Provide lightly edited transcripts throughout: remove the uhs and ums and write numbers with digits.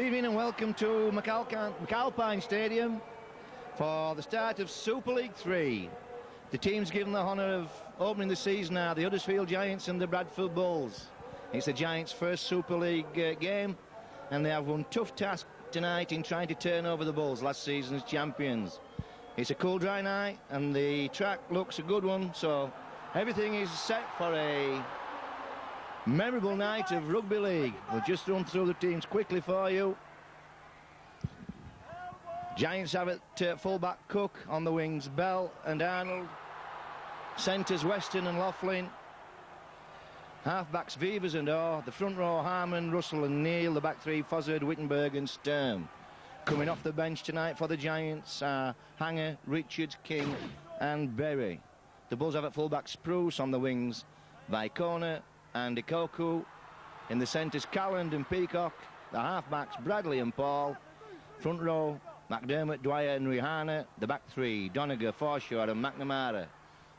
Good evening and welcome to McAlpine Stadium for the start of Super League 3. The teams given the honour of opening the season are the Huddersfield Giants and the Bradford Bulls. It's the Giants' first Super League game, and they have one tough task tonight in trying to turn over the Bulls, last season's champions. It's a cool, dry night, and the track looks a good one, so everything is set for a memorable night of rugby league. We'll just run through the teams quickly for you. Giants have at full-back Cook, on the wings Bell and Arnold, centres Weston and Laughlin, half-backs Vivers and Orr, the front row Harmon, Russell and Neil, the back three Fozzard, Wittenberg and Sturm. Coming off the bench tonight for the Giants are Hanger, Richards, King and Berry. The Bulls have at full-back Spruce, on the wings Vicona and Ikoku, in the centres Calland and Peacock, the half-backs Bradley and Paul, front row McDermott, Dwyer and Rihanna, the back three Doniger, Forshaw and McNamara,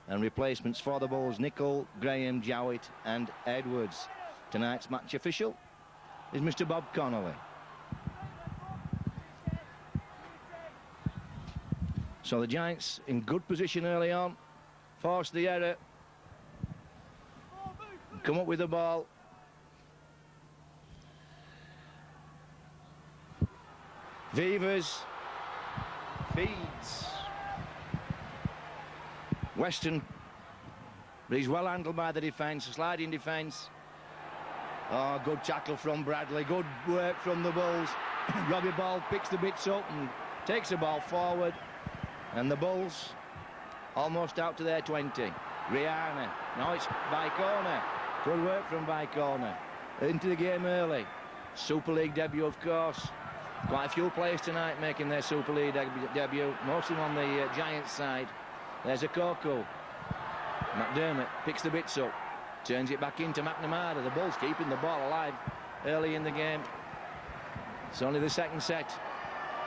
and replacements for the Bulls Nicol, Graham, Jowett and Edwards. Tonight's match official is Mr. Bob Connolly. So the Giants in good position early on, force the error, come up with the ball. Vivers feeds Weston, but he's well handled by the defence, sliding defence. Oh, good tackle from Bradley, good work from the Bulls. Robbie Ball picks the bits up and takes the ball forward, and the Bulls almost out to their 20. Rihanna, now it's Vicona. Good work from Vicona. Into the game early. Super League debut, of course. Quite a few players tonight making their Super League debut. Most of them on the Giants side. There's Ikoku. McDermott picks the bits up. Turns it back into McNamara. The Bulls keeping the ball alive early in the game. It's only the second set.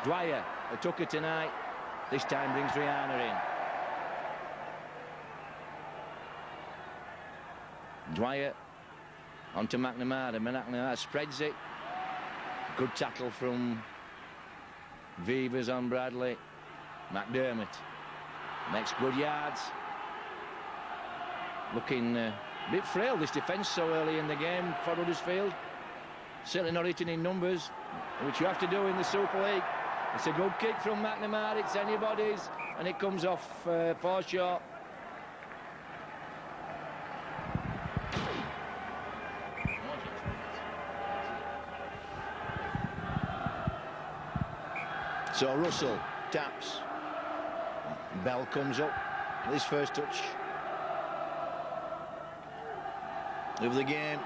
Dwyer, a tucker tonight. This time brings Rihanna in. Dwyer onto McNamara. McNamara spreads it. Good tackle from Vivers on Bradley. McDermott makes good yards. Looking a bit frail, this defence, so early in the game for Huddersfield. Certainly not hitting in numbers, which you have to do in the Super League. It's a good kick from McNamara. It's anybody's, and it comes off Forshaw. So Russell taps. Bell comes up with his first touch of the game.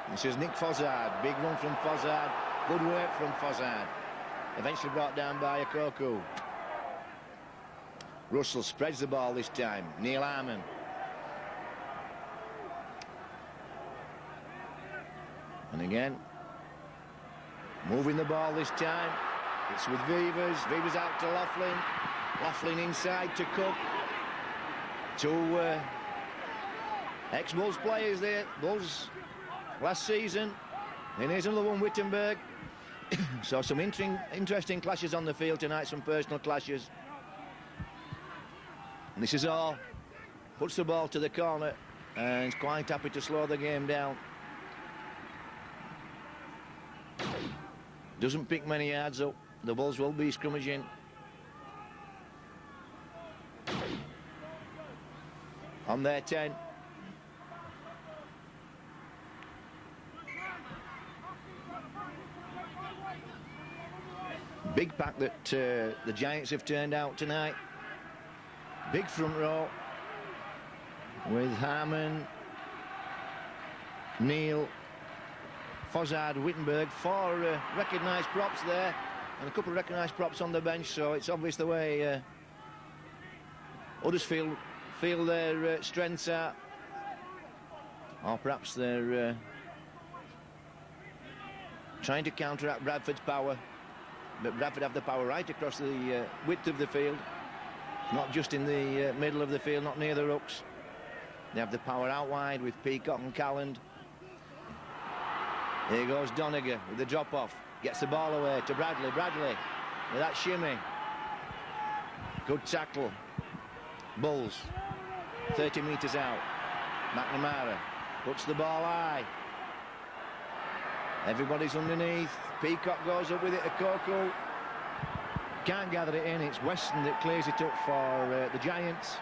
This is Nick Fozzard. Big run from Fozzard. Good work from Fozzard. Eventually brought down by Ikoku. Russell spreads the ball this time. Neil Harmon. And again, moving the ball this time. It's with Vivers. Vivers out to Laughlin. Laughlin inside to Cook. Two ex-Bulls players there. Bulls last season. Then here's another one, Wittenberg. So some interesting clashes on the field tonight, some personal clashes. And this is all. Puts the ball to the corner and is quite happy to slow the game down. Doesn't pick many yards up. The Bulls will be scrummaging. On their 10. Big pack that the Giants have turned out tonight. Big front row with Harmon, Neil, Fozzard, Wittenberg. Four recognised props there, and a couple of recognised props on the bench, so it's obvious the way Huddersfield feel their strengths are, or perhaps they're trying to counteract Bradford's power. But Bradford have the power right across the width of the field, not just in the middle of the field, not near the rucks. They have the power out wide with Peacock and Calland. Here goes Doniger with the drop-off. Gets the ball away to Bradley. Bradley with that shimmy. Good tackle. Bulls. 30 metres out. McNamara puts the ball high. Everybody's underneath. Peacock goes up with it to Coco. Can't gather it in. It's Weston that clears it up for the Giants.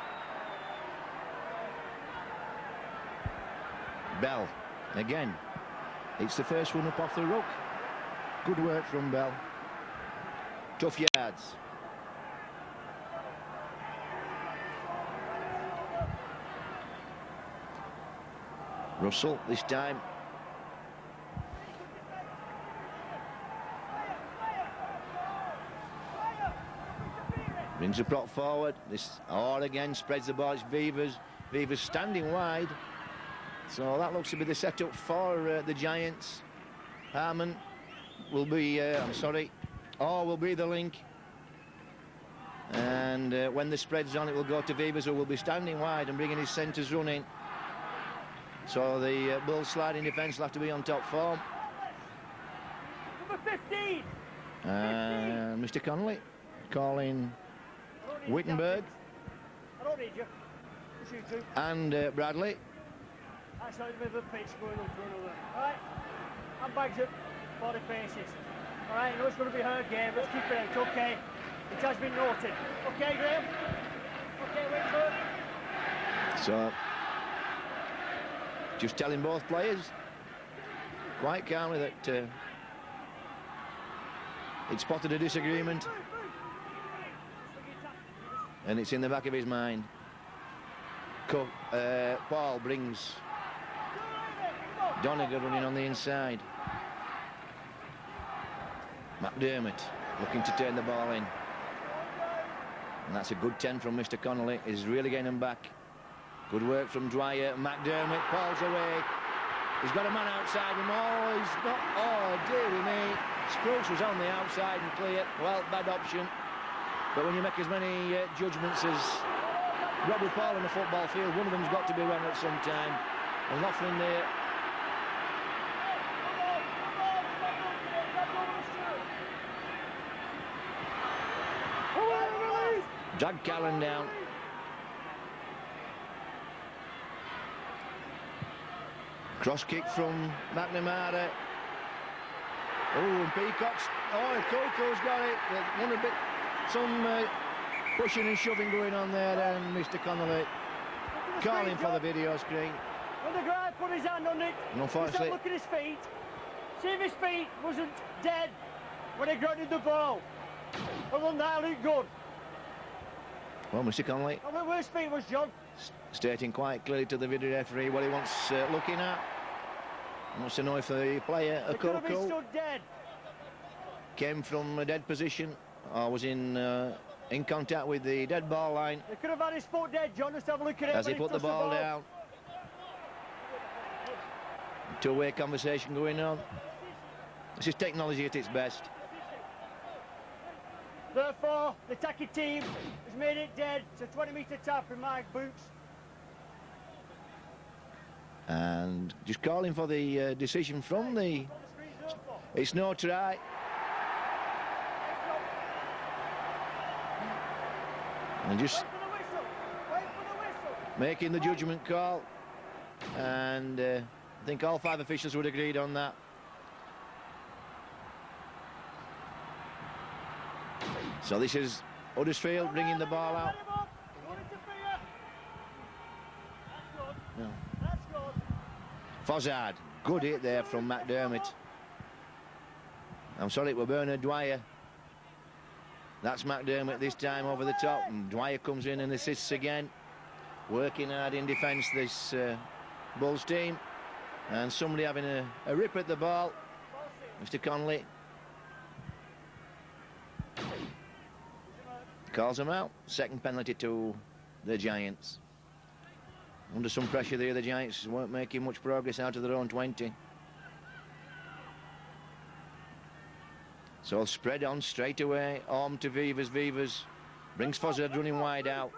Bell again. It's the first one up off the ruck. Good work from Bell. Tough yards. Russell this time. Brings the prop forward. This all again spreads the ball. It's Vivers. Vivers standing wide. So that looks to be the setup for the Giants. Harmon will be, will be the link. And when the spread's on, it will go to Vivers, who will be standing wide and bringing his centres running. So the Bulls sliding defence will have to be on top form. Number 15. Mr. Connolly calling Wittenberg. I don't need you. Just you two. And Bradley. That's not a bit of a pitch going on for another. Alright, handbags at 40 paces. Alright, I know it's going to be her game, let's keep it out, okay? It has been noted. Okay, Graham? Okay, wait for it. So, just telling both players quite calmly that he'd spotted a disagreement. And it's in the back of his mind. Paul brings Donegal running on the inside. McDermott looking to turn the ball in. And that's a good 10 from Mr. Connolly. He's really getting him back. Good work from Dwyer. McDermott, Paul's away. He's got a man outside him. Oh, he's not. Oh, dearie me. Spruce was on the outside and clear. Well, bad option. But when you make as many judgments as Robbie Paul in the football field, one of them's got to be wrong at some time. And Laughlin there. Drag Callan down. Cross kick from McNamara. Oh, and Peacock's. Oh, Coco's got it. One a bit. Some pushing and shoving going on there, and Mr. Connolly calling for the video screen. When the guy put his hand on it, unfortunately, look at his feet. See if his feet wasn't dead when he grounded the ball. Other than that, it looked good. Well, Mr. Connolly. I think where his feet was, John. Stating quite clearly to the video referee what he wants looking at. He wants to know if the player, Coco, came from a dead position or was in contact with the dead ball line. They could have had his foot dead, John. Just have a look at it. As he put the ball down. Two-way conversation going on. This is technology at its best. Therefore, the attacking team has made it dead. It's a 20-metre tap in my boots. And just calling for the decision from the... It's no try. And just making the judgment call. And I think all 5 officials would agree on that. So this is Huddersfield bringing the ball out. No. Fozzard, good hit there from McDermott. I'm sorry, it was Bernard Dwyer. That's McDermott this time over the top, and Dwyer comes in and assists again. Working hard in defence, this Bulls team. And somebody having a rip at the ball. Mr. Connolly calls him out. Second penalty to the Giants. Under some pressure there, the Giants weren't making much progress out of their own 20. So spread on straight away. Arm to Vivers. Vivers brings Fozzard running wide out.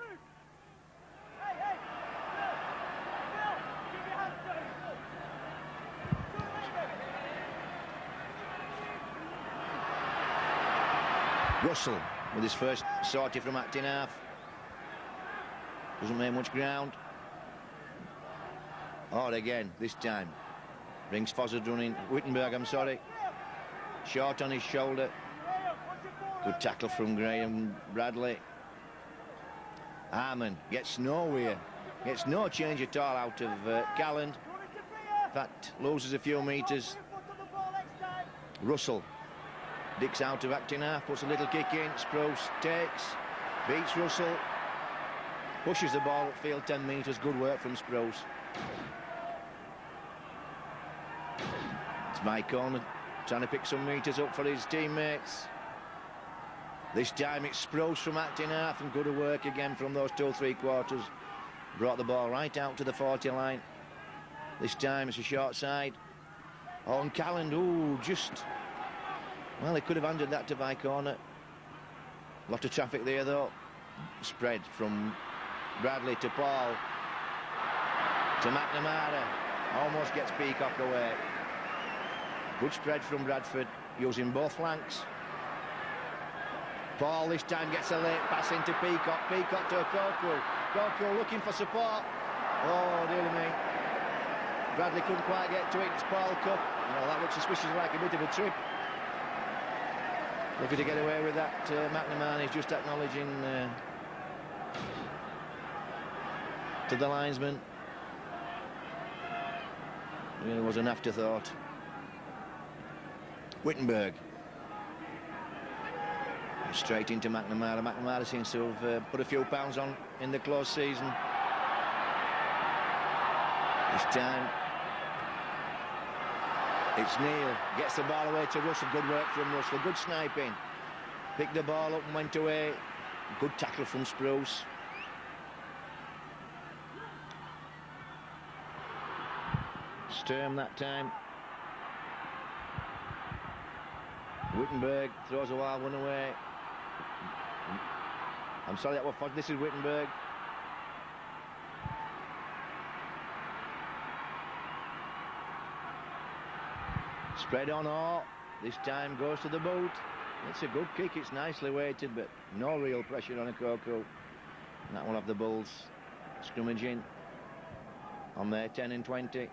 Russell with his first sortie from acting half. Doesn't make much ground. Or again, this time. Brings Fozzard running. Wittenberg, I'm sorry. Short on his shoulder. Good tackle from Graham Bradley. Harmon gets nowhere. Gets no change at all out of Calland. In fact, loses a few metres. Russell dicks out of acting half, puts a little kick in. Sprouse takes, beats Russell. Pushes the ball upfield 10 metres. Good work from Sprouse. It's Mike Corner trying to pick some metres up for his teammates. This time it's Sprouse from acting half, and good work again from those 2 3/4. Brought the ball right out to the 40 line. This time it's a short side. Oh, and Calland, ooh, just... Well, he could have handed that to Vicona. Lot of traffic there, though. Spread from Bradley to Paul. To McNamara. Almost gets Peacock away. Good spread from Bradford, using both flanks. Paul this time gets a late pass into Peacock. Peacock to Koku. Koku looking for support. Oh, dear me. Bradley couldn't quite get to it. It's Paul Cup. Well, that looks suspicious, like a bit of a trip. Looking to get away with that. McNamara is just acknowledging to the linesman. It was an afterthought. Wittenberg. Straight into McNamara. McNamara seems to have put a few pounds on in the close season. This time it's Neil. Gets the ball away to Russell. Good work from Russell. Good sniping. Picked the ball up and went away. Good tackle from Sprouse. Sturm that time. Wittenberg throws a wild one away. I'm sorry, that was Fodd. This is Wittenberg. Spread on all. This time goes to the boot. It's a good kick. It's nicely weighted, but no real pressure on a Koku. And that will have the Bulls scrimmaging on their 10 and 20.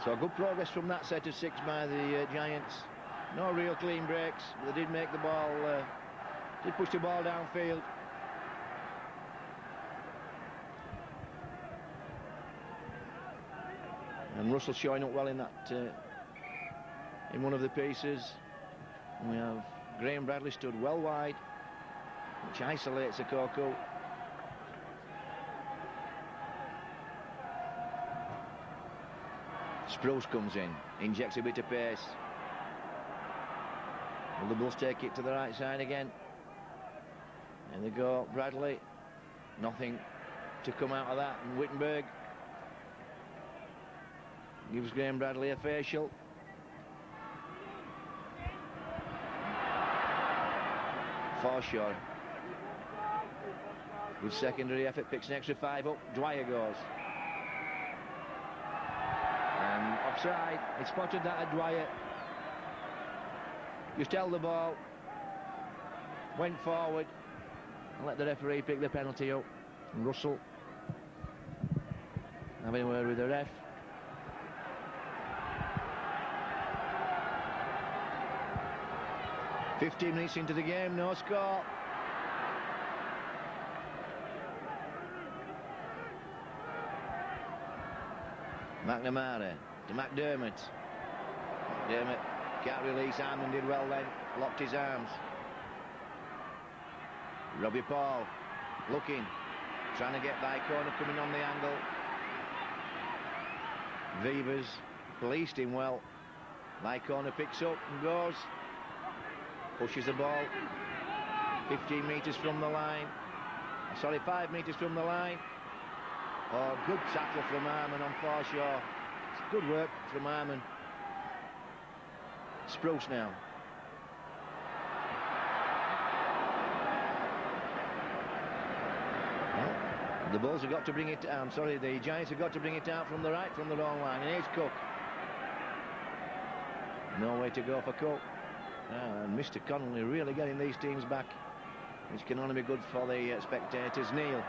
So good progress from that set of 6 by the Giants. No real clean breaks. They did make the ball, did push the ball downfield. And Russell showing up well in that, in one of the pieces. And we have Graham Bradley stood well wide, which isolates a Koku. Sprouse comes in, injects a bit of pace. Will the Bulls take it to the right side again? And they go, Bradley. Nothing to come out of that. And Wittenberg gives Graham Bradley a facial. Forshaw. Good secondary effort, picks an extra 5 up. Dwyer goes. And offside. He spotted that at Dwyer. Just held the ball, went forward, and let the referee pick the penalty up. And Russell having a word with the ref. "15 minutes into the game, no score. McNamara to McDermott. McDermott can't release. Harmon did well then, locked his arms. Robbie Paul looking, trying to get by corner, coming on the angle. Vivers policed him well. By corner picks up and goes. Pushes the ball 15 metres from the line. Sorry, 5 metres from the line. Oh, good tackle from Harmon on Forshaw. It's good work from Harmon. Sprouse now. Well, the Bulls have got to bring it out. The Giants have got to bring it out from the right, from the wrong line. And here's Cook. No way to go for Cook. And Mr. Connolly really getting these teams back, which can only be good for the spectators. Neil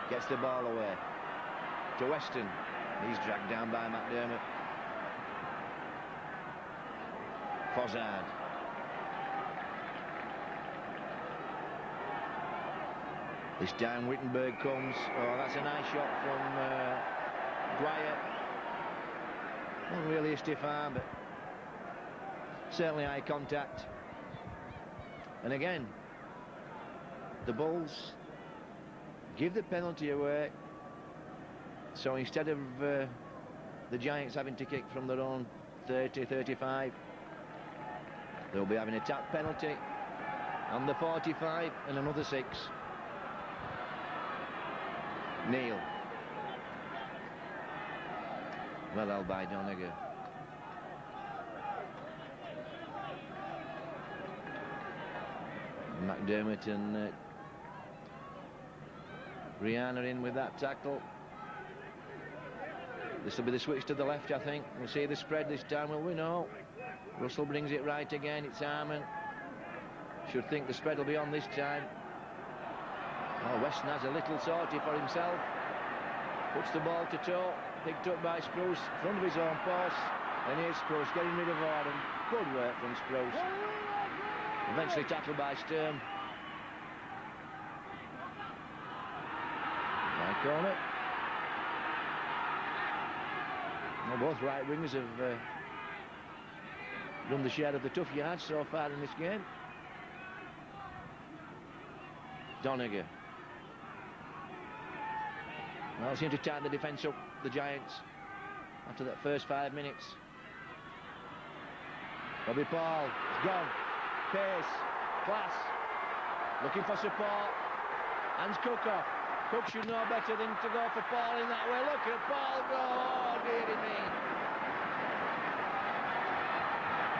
gets the ball away to Weston. He's dragged down by McDermott. Fozzard. This time Wittenberg comes. Oh, that's a nice shot from Dwyer. Not really a stiff arm, but certainly eye contact. And again, the Bulls give the penalty away. So instead of the Giants having to kick from their own 30, 35, they'll be having a tap penalty on the 45 and another 6. Neil. Well held by Doniger. McDermott and Rihanna in with that tackle. This will be the switch to the left, I think. We'll see the spread this time, will we? No. Russell brings it right again. It's Harmon. Should think the spread will be on this time. Oh, Weston has a little sortie for himself. Puts the ball to toe. Picked up by Spruce. Front of his own post. And here's Spruce getting rid of Warden. Good work from Spruce. Eventually tackled by Sturm. Right corner. Well, both right wingers have done the share of the tough yards so far in this game. Doniger. Well, seem to tighten the defence up, the Giants, after that first 5 minutes. Robbie Paul is gone. Pace, class, looking for support. Hands Cook off. Cook should know better than to go for Paul in that way. Look at Paul go. Oh, dearie me.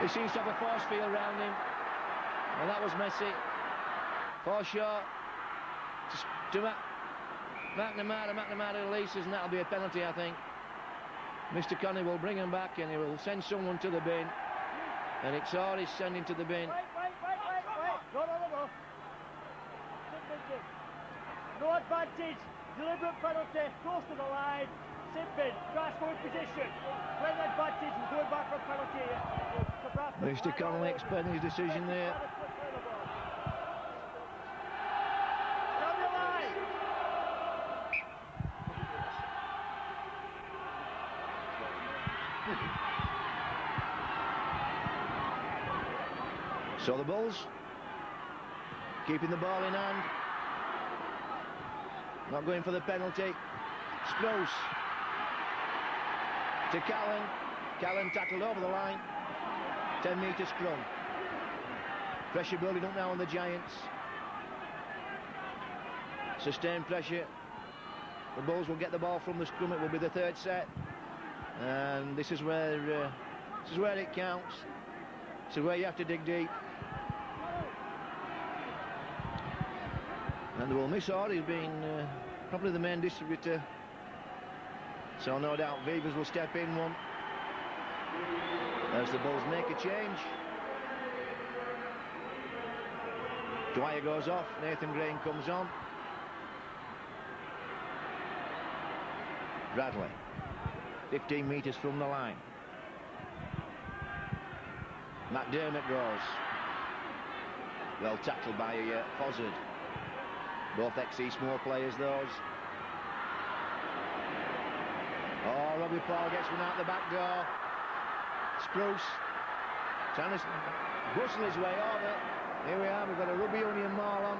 He seems to have a force field around him. Well, that was messy. Forshaw to McNamara. McNamara releases, and that'll be a penalty, I think. Mr. Connie will bring him back, and he will send someone to the bin. And it's Orris sending to the bin. Wait. No advantage. Deliberate penalty. Close to the line. Simpin. Glasgow in position. Playing advantage and going back for penalty here. Mr. Connolly explaining his decision there. Down the line. So the Bulls keeping the ball in hand. Not going for the penalty. Spruce to Callan. Callan tackled over the line. 10-metre scrum. Pressure building up now on the Giants. Sustained pressure. The Bulls will get the ball from the scrum. It will be the third set. And this is where it counts. This is where you have to dig deep. And they will miss Orr. He's been probably the main distributor. So no doubt Vivers will step in one. As the Bulls make a change. Dwyer goes off. Nathan Green comes on. Bradley. 15 metres from the line. McDermott goes. Well tackled by Fozzard. Both ex-Eastmoor players, those. Oh, Robbie Paul gets one out the back door. Spruce trying to bustle his way over. Here we are, we've got a rugby union maul on.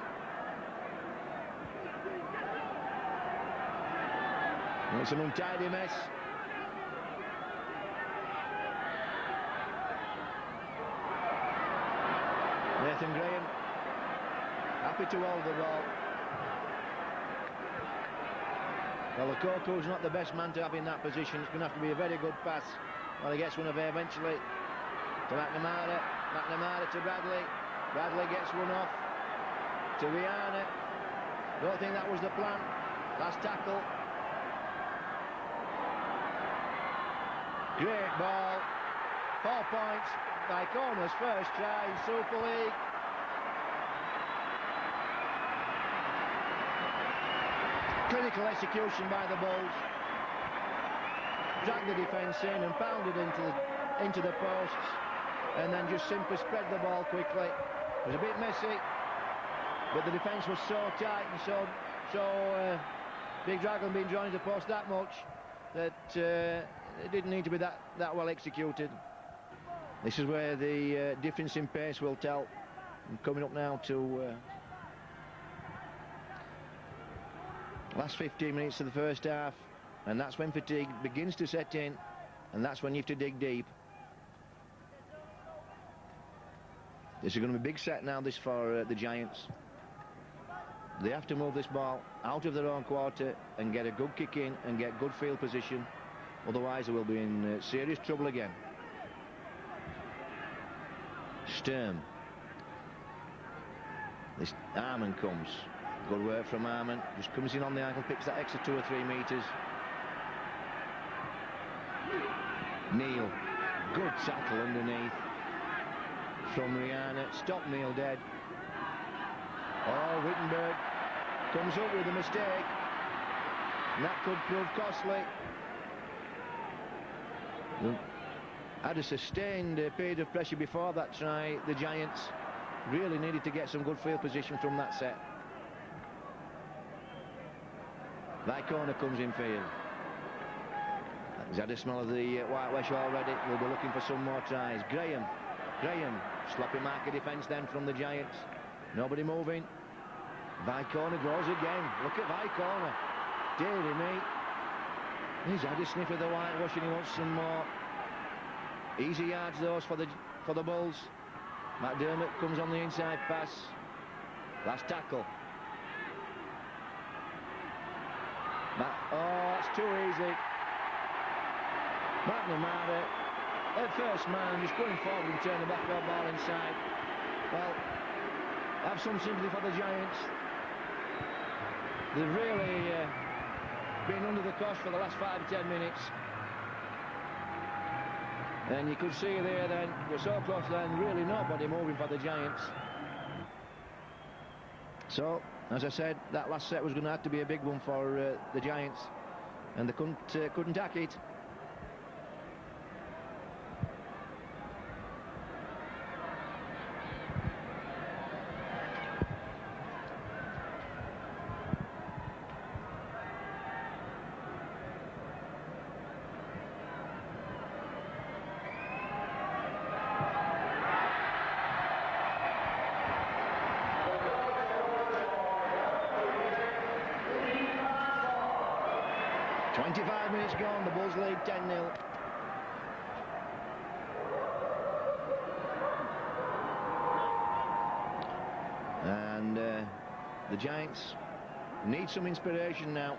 And it's an untidy mess. Nathan Graham happy to hold the ball. Well, the Koko's not the best man to have in that position. It's going to have to be a very good pass. Well, he gets one of it eventually to McNamara. McNamara to Bradley. Bradley gets one off to Rihanna. Don't think that was the plan. Last tackle. Great ball. 4 points by Corner's first try in Super League. Clinical execution by the Bulls. Dragged the defence in and pounded into the posts, and then just simply spread the ball quickly. It was a bit messy, but the defence was so tight and so Big Dragon being drawn into the post that much that it didn't need to be that well executed. This is where the difference in pace will tell. And coming up now to last 15 minutes of the first half, and that's when fatigue begins to set in, and that's when you have to dig deep. This is going to be a big set now, this for the Giants. They have to move this ball out of their own quarter and get a good kick in and get good field position, otherwise they will be in serious trouble again. Sturm. This Arman comes. Good work from Arman. Just comes in on the ankle, picks that extra 2 or 3 metres. Neil. Good tackle underneath from Rihanna. Stop Neil dead. Oh, Wittenberg comes up with a mistake. And that could prove costly. Had a sustained period of pressure before that try. The Giants really needed to get some good field position from that set. Vicona comes in field. He's had a smell of the whitewash already. We'll be looking for some more tries. Graham, sloppy marker defence then from the Giants. Nobody moving. Vicona goes again. Look at Vicona. Deary me. He's had a sniff of the whitewash and he wants some more. Easy yards those for the Bulls. McDermott comes on the inside pass. Last tackle. Oh, it's too easy. McNamara at first man, just going forward and turn the back of the ball inside. Well, I have some sympathy for the Giants. They've really been under the cosh for the last 5 to 10 minutes. And you could see there then, we're so close then, really nobody moving for the Giants. So, as I said, that last set was going to have to be a big one for the Giants. And they couldn't tack it. Gone, the Bulls lead 10-0. And the Giants need some inspiration now.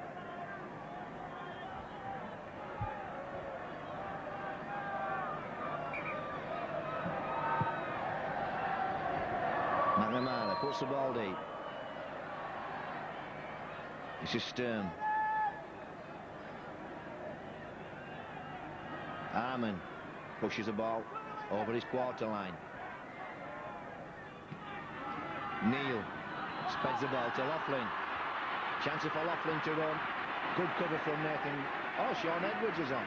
McNamara puts the ball deep. This is Sturm. Arman pushes the ball over his quarter line. Neil spreads the ball to Laughlin. Chance for Laughlin to run. Good cover from Nathan. Oh, Sean Edwards is on.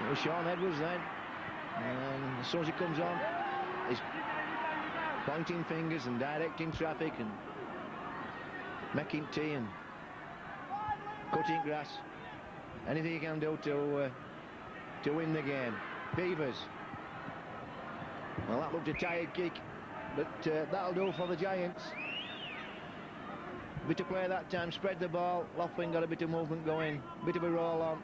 It was Sean Edwards then. And as soon as he comes on, he's pointing fingers and directing traffic and making tea and cutting grass. Anything he can do to win the game. Beavers. Well, that looked a tired kick, but that'll do for the Giants. Bit of play that time, spread the ball. Laughlin got a bit of movement going, bit of a roll on.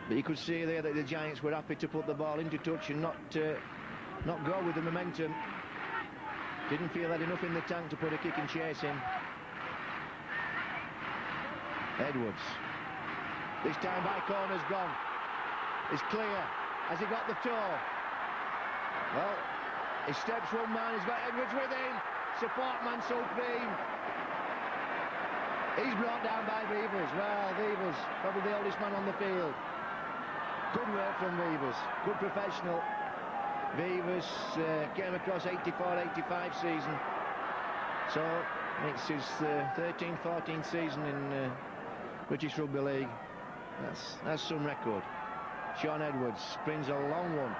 But you could see there that the Giants were happy to put the ball into touch and not go with the momentum. Didn't feel they had enough in the tank to put a kick and chase him. Edwards. This time by corner's gone. It's clear. Has he got the toe? Well, he steps one man. He's got Edwards with him. Support man supreme. He's brought down by Beavers. Well, Beavers, probably the oldest man on the field. Good work from Vivas, good professional. Vivas came across 84-85 season, so it's his 13th-14th season in British Rugby League. That's some record. Sean Edwards sprints a long one.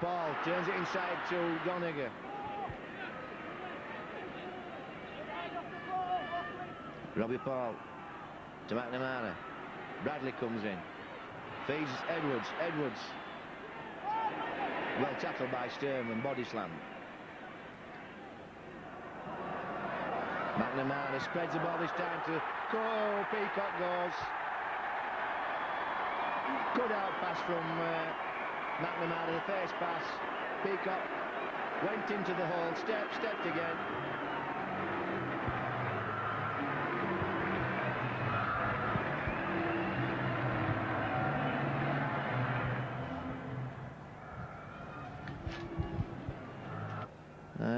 Paul turns it inside to Doniger. Robbie Paul to McNamara. Bradley comes in. Feeds Edwards. Edwards. Well tackled by Sturm and body slam. McNamara spreads the ball this time to Peacock goes. Good out pass from McNamara, the first pass. Peacock went into the hole, stepped again.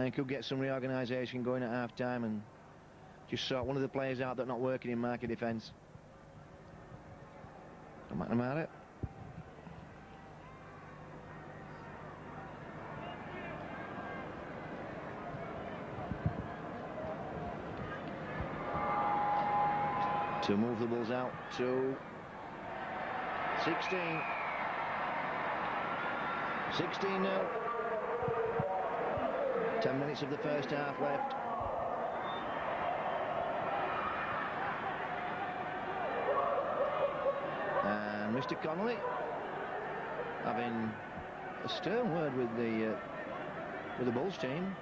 He could get some reorganisation going at half-time and just sort one of the players out that not working in marker defence. McNamara. To move the balls out to 16. 16-0. 10 minutes of the first half left. And Mr. Connolly having a stern word with the Bulls team.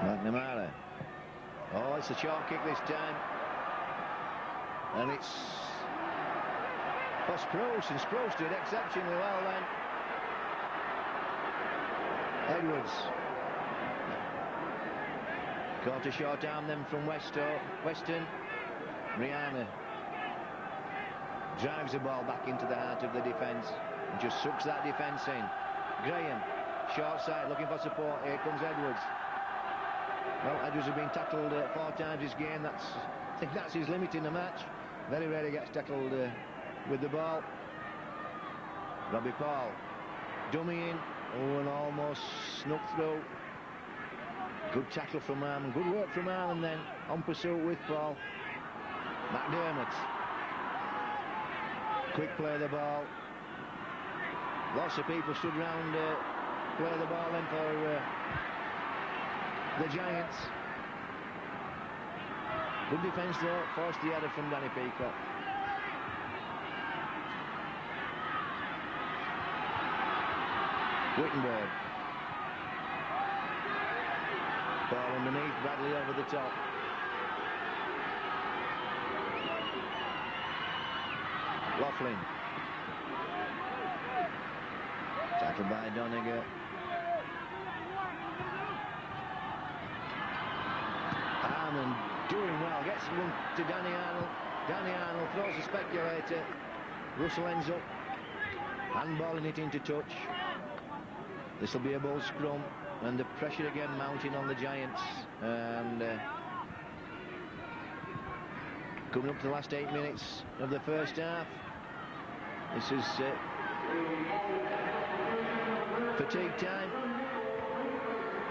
McNamara. Oh, it's a short kick this time. And it's for Sprouse, and Sprouse did exceptionally well then. Edwards. Caught a short arm then from Weston. Rihanna drives the ball back into the heart of the defence and just sucks that defence in. Graham, short side, looking for support. Here comes Edwards. Well, Edwards has been tackled 4 times this game. I think that's his limit in the match. Very rarely gets tackled with the ball. Robbie Paul, dummy in. Oh, and almost snuck through. Good tackle from Arman. Good work from Arman then. On pursuit with Paul. McDermott. Quick play of the ball. Lots of people stood round play the ball then for the Giants. Good defence though, forced the header from Danny Peacock. Wittenberg. Ball underneath, Bradley over the top. Laughlin. Tackled by Doniger. Arman doing well, gets one to Danny Arnold. Danny Arnold throws a speculator. Russell ends up handballing it into touch. This will be a ball scrum, and the pressure again mounting on the Giants. And coming up to the last 8 minutes of the first half. This is fatigue time.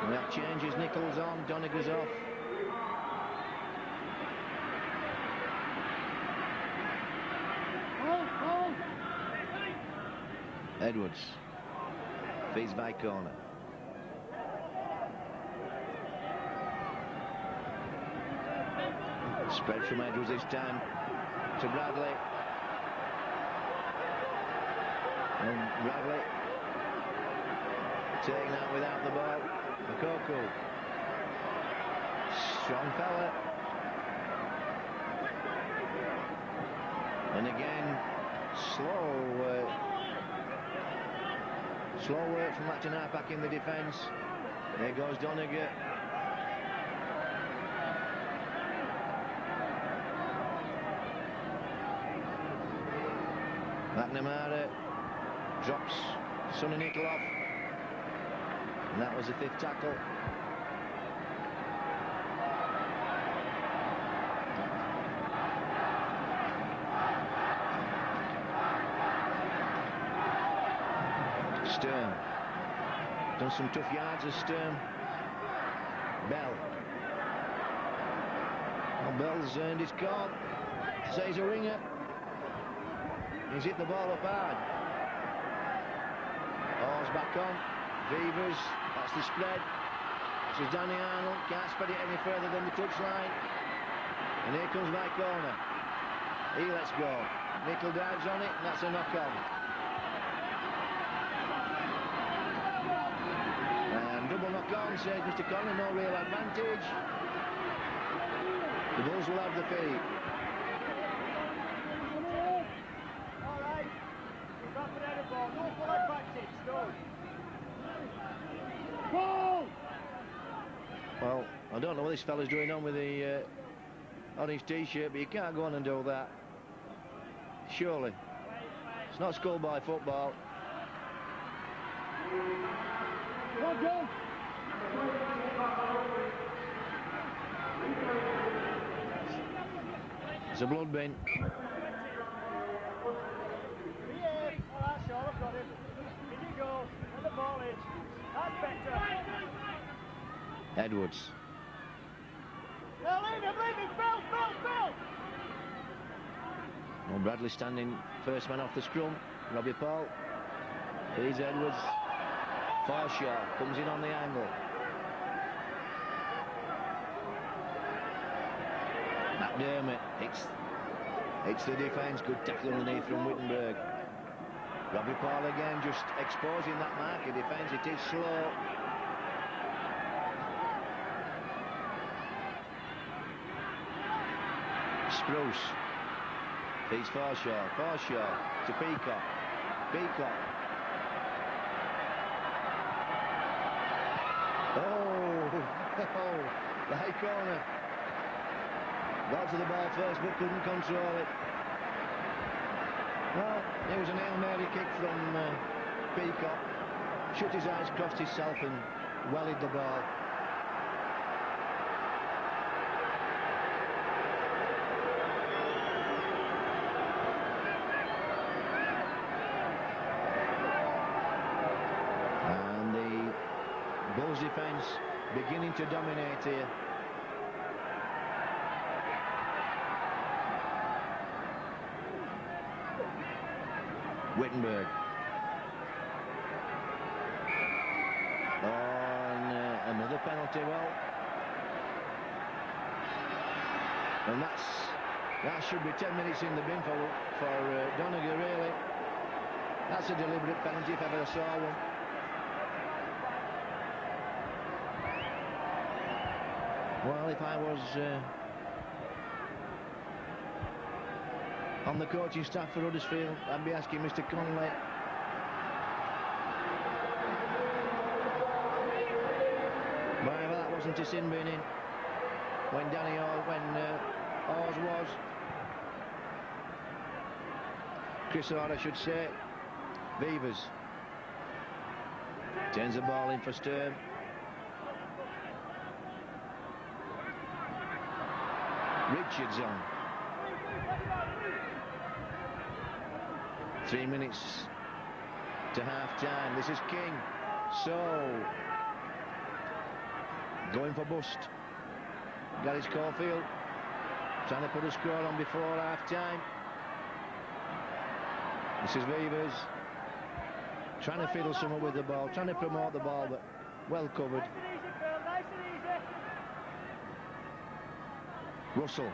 We have changes. Nichols on, Doniger's off. Edwards feeds by corner. Spread from Edwards this time to Bradley. And Bradley taking out without the ball. Makoko. Strong fella. And again, slow work from Lachtanar back in the defence. There goes Doniger. McNamara drops Sonny Nickel off, and that was the 5th tackle. Sturm done some tough yards as Sturm. Bell. Well, Bell's earned his call. Says a winger. He's hit the ball up hard. Orr's back on. Beavers. That's the spread. This is Danny Arnold. Can't spread it any further than the touchline. And here comes my corner. He lets go. Nickel dives on it, and that's a knock on. Double knock on, says Mr. Connor, no real advantage. The Bulls will have the feed. All right. We're back for the ball. No full advantage, Stone. Ball! Well, I don't know what this fella's doing on with the orange t-shirt, but you can't go on and do that. Surely. It's not schoolboy football. Go. It's a blood bin. Yeah, all right, sure, I've got him. In you go, and the ball is. That's better. Edwards. Now leave him, Bill! Well, Bradley standing first man off the scrum. Robbie Paul. Here's Edwards. Forshaw comes in on the angle. McDermott. It's the defence. Good tackle underneath from Wittenberg. Robbie Paul again just exposing that marker defence. It is slow. Spruce. Feeds Forshaw to Peacock. The high corner. Got to the ball first but couldn't control it. Well, it was an Hail Mary kick from Peacock. Shut his eyes, crossed himself and wellied the ball. And the Bulls defence beginning to dominate here. Wittenberg on another penalty. Well, and that should be 10 minutes in the bin for Donegal, really. That's a deliberate penalty if ever I saw one. Well, if I was on the coaching staff for Huddersfield, I'd be asking Mr. Conley. Whatever, that wasn't a sin bin in when Orrs was. Chris Orr, I should say. Beavers turns the ball in for Sturm. Richards on. 3 minutes to half-time. This is King. So, going for bust. Gareth Caulfield trying to put a score on before half-time. This is Beavers trying to fiddle somewhere with the ball, trying to promote the ball, but well covered. Nice and easy. Russell.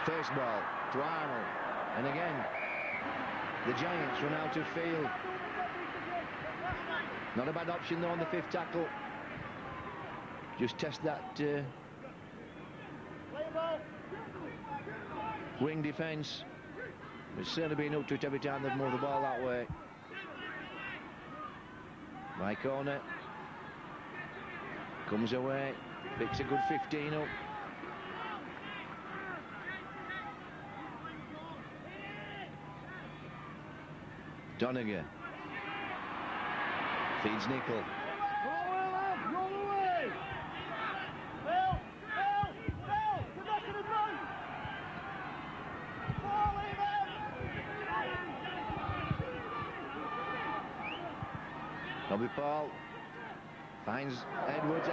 First ball to Arnold. And again, the Giants run out of field. Not a bad option though on the 5th tackle. Just test that wing defence. It's certainly been up to it every time they've moved the ball that way. My corner. Comes away. Picks a good 15 up. Doniger. Feeds Nickel. Robbie Paul finds Edwards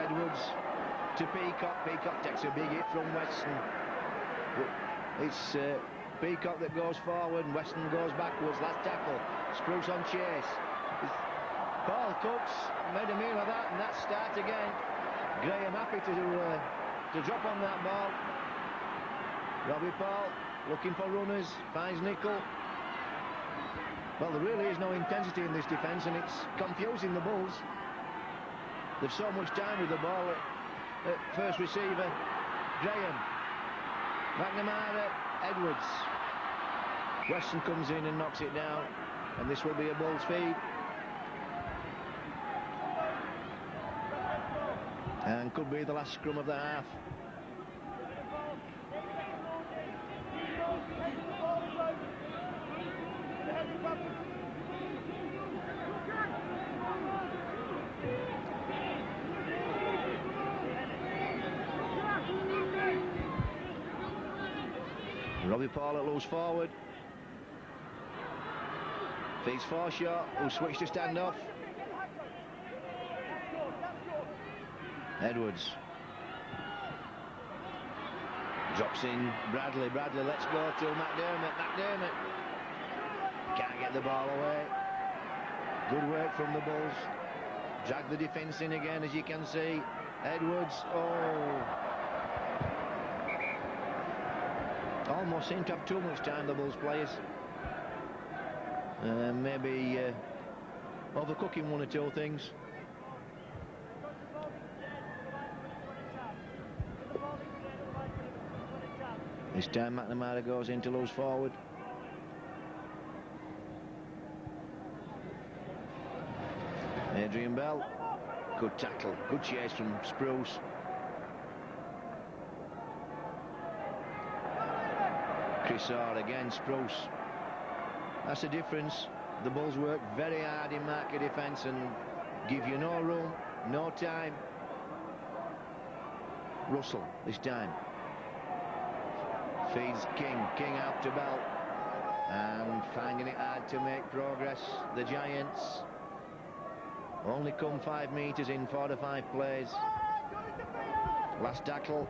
to Peacock. Peacock takes a big hit from Weston. It's Peacock that goes forward and Weston goes backwards. Last tackle, Spruce on chase. Paul Cooks made a meal of that, and that start again. Graham happy to drop on that ball. Robbie Paul looking for runners, finds Nickel. Well, there really is no intensity in this defence, and it's confusing the Bulls. They've so much time with the ball at first receiver. Graham. McNamara, Edwards. Weston comes in and knocks it down, and this will be a Bulls feed. And could be the last scrum of the half. Robbie Paul at loose forward. Feeds Forshaw, who switched to stand off. Edwards. Drops in Bradley. Bradley lets go to McDermott. McDermott can't get the ball away. Good work from the Bulls. Drag the defence in again, as you can see. Edwards, almost seem to have too much time, the Bulls players. Maybe overcooking one or two things. This time McNamara goes in to loose forward. Adrian Bell, good tackle, good chase from Spruce. Chris Orr again, Spruce. That's the difference. The Bulls work very hard in marker defence and give you no room, no time. Russell this time. Feeds King. King out to Bell. And finding it hard to make progress. The Giants only come 5 metres in 4 to 5 plays. Last tackle.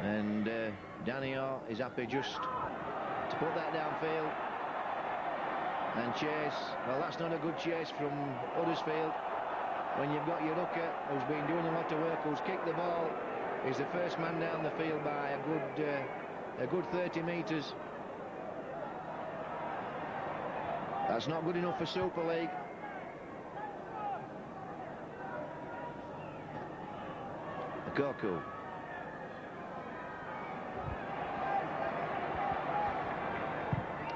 And Danny Orr is happy just to put that downfield and chase. Well, that's not a good chase from Huddersfield. When you've got your hooker who's been doing a lot of work, who's kicked the ball, is the first man down the field by a good 30 metres. That's not good enough for Super League. Koku.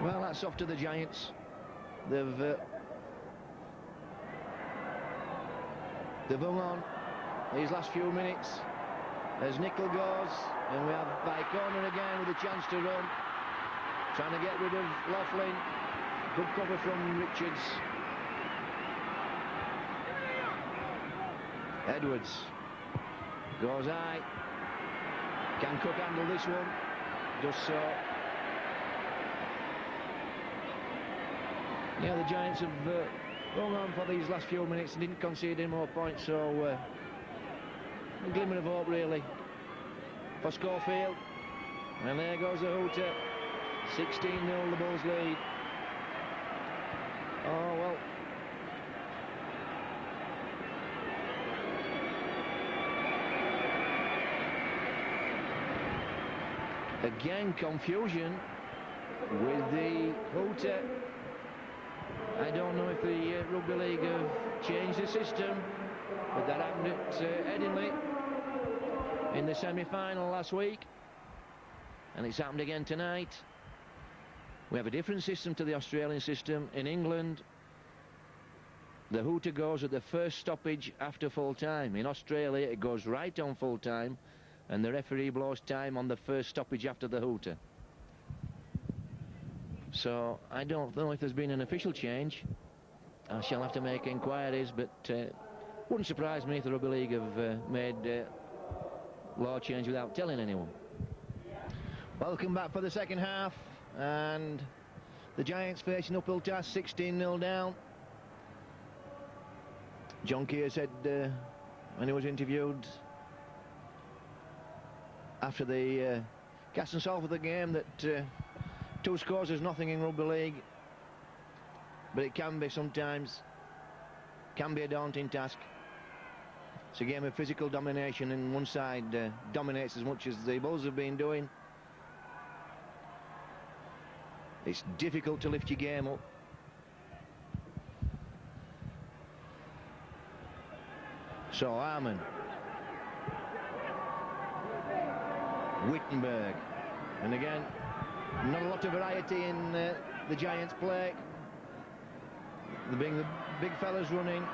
Well, that's off to the Giants. They've hung on these last few minutes as Nickel goes, and we have by corner again with a chance to run, trying to get rid of Laughlin. Good cover from Richards. Edwards goes high. Can Cook handle this one? Does so. Yeah, the Giants have hung on for these last few minutes and didn't concede any more points, so a glimmer of hope really for Schofield. And there goes the hooter. 16-0 the Bulls lead. Oh well. Again, confusion with the hooter. I don't know if the Rugby League have changed the system, but that happened at Headingley in the semi-final last week, and it's happened again tonight. We have a different system to the Australian system. In England, the hooter goes at the first stoppage after full time. In Australia, it goes right on full time, and the referee blows time on the first stoppage after the hooter. So I don't know if there's been an official change. I shall have to make inquiries, but wouldn't surprise me if the Rugby League have made law change without telling anyone. Welcome back for the second half, and the Giants facing uphill task, 16-0 down. John Keir said when he was interviewed after the cast and solve of the game that 2 scores is nothing in rugby league, but it can be sometimes, can be a daunting task. It's a game of physical domination, and one side dominates as much as the Bulls have been doing. It's difficult to lift your game up. So Arman, Wittenberg, and again not a lot of variety in the Giants' play. Being the big fellas running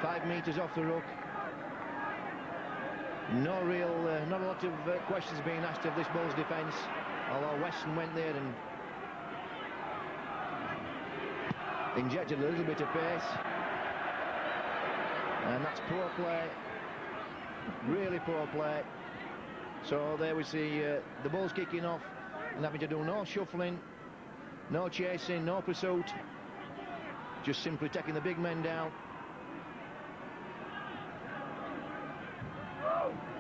5 metres off the ruck. Not a lot of questions being asked of this Bulls defence, although Weston went there and injected a little bit of pace, and that's poor play, really poor play. So there we see the Bulls kicking off and having to do no shuffling, no chasing, no pursuit, just simply taking the big men down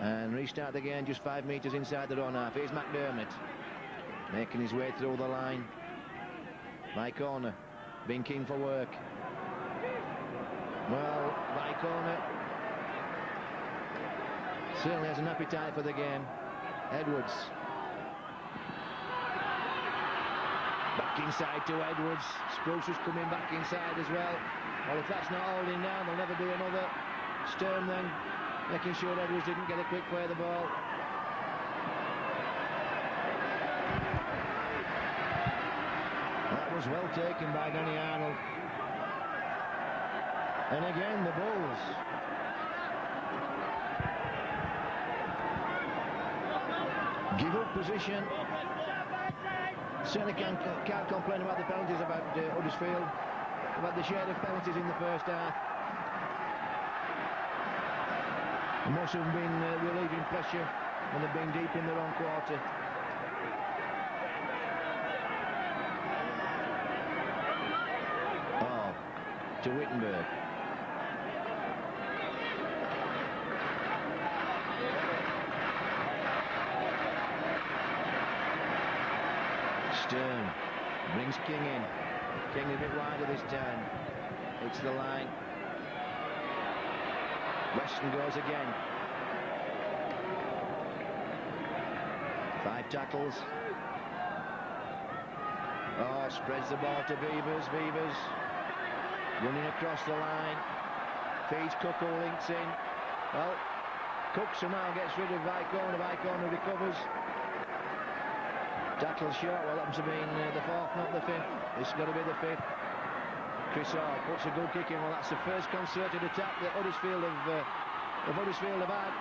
and restart again just 5 metres inside their own half. Here's McDermott making his way through the line. My corner being keen for work. Well, Vicona certainly has an appetite for the game. Edwards. Back inside to Edwards. Spruce was coming back inside as well. Well, if that's not holding down, there'll never be another. Stern then making sure Edwards didn't get a quick play of the ball. That was well taken by Danny Arnold. And again, the Bulls give up position. Certainly can't complain about the penalties about Huddersfield, about the share of penalties in the first half. Most of them been relieving pressure when they've been deep in their own quarter. To Wittenberg. Stern brings King in. King a bit wider this time. Hits the line. Weston goes again. 5 tackles. Oh, spreads the ball to Beavers. Beavers running across the line, feeds Cook, who links in. Well, Cook somehow gets rid of Vicona. Vicona recovers. Tackle short. Well, that must have been the 4th, not the 5th. This has got to be the 5th. Chris Hall puts a good kick in. Well, that's the first concerted attack that Huddersfield have had.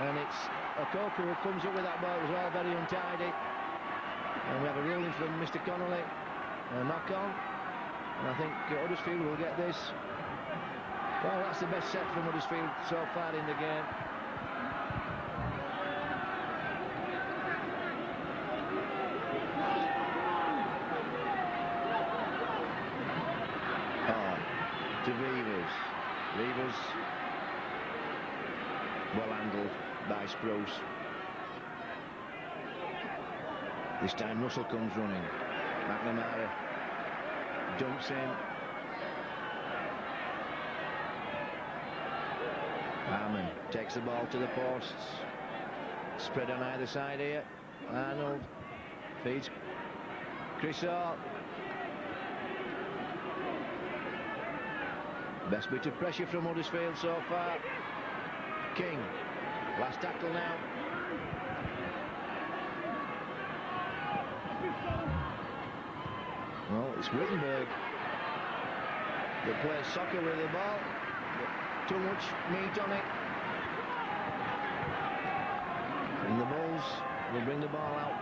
And it's Okoku who comes up with that ball as well, very untidy. And we have a ruling from Mr. Connolly. A knock on. And I think Huddersfield will get this. Well, that's the best set from Huddersfield so far in the game. Oh, to Beavers. Beavers, well handled by Spruce. This time Russell comes running. McNamara dumps in. Arman takes the ball to the posts. Spread on either side here. Arnold feeds Chris Hall. Best bit of pressure from Huddersfield so far. King, last tackle now. Well, it's Wittenberg that plays soccer with the ball, but too much meat on it. And the Bulls will bring the ball out.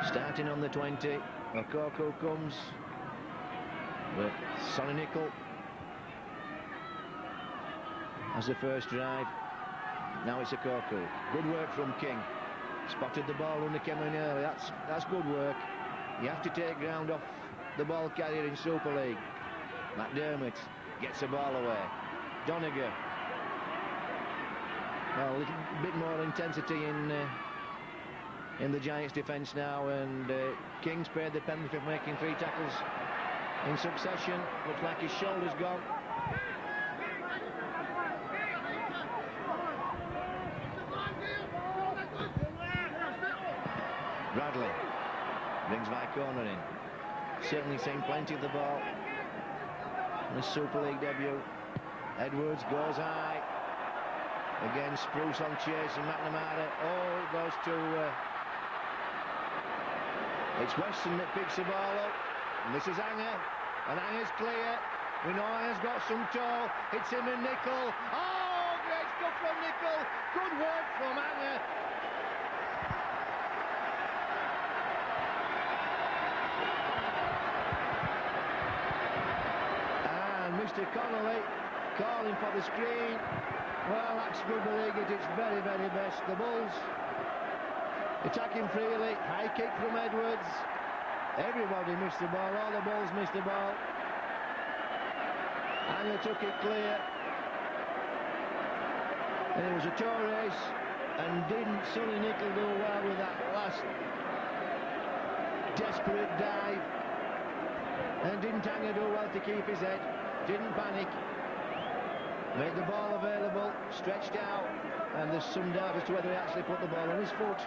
Starting on the 20, Okoko comes, but Sonny Nicol has the first drive. Now it's Okoko. Good work from King. Spotted the ball when they came in early. That's good work. You have to take ground off the ball carrier in Super League. McDermott gets the ball away. Doniger. Well, a little bit more intensity in the Giants' defence now, and King's paid the penalty for making 3 tackles in succession. Looks like his shoulder's gone. Bradley brings my corner in. Certainly seen plenty of the ball in the Super League debut. Edwards goes high. Again, Spruce on chase and McNamara. Oh, it goes to... it's Weston that picks the ball up. And this is Anger. And Anger's clear. We know Anger's got some toe. It's him and Nicol. Oh, great stuff from Nicol. Good work from Anger. And Mr. Connolly calling for the screen. Well, that's Super League at its very, very best. The Bulls attacking freely. High kick from Edwards. Everybody missed the ball. All the Bulls missed the ball. Anger took it clear. And it was a toe race. And didn't Sonny Nicol do well with that last desperate dive? And didn't Anger do well to keep his head? Didn't panic. Made the ball available, stretched out, and there's some doubt as to whether he actually put the ball on his foot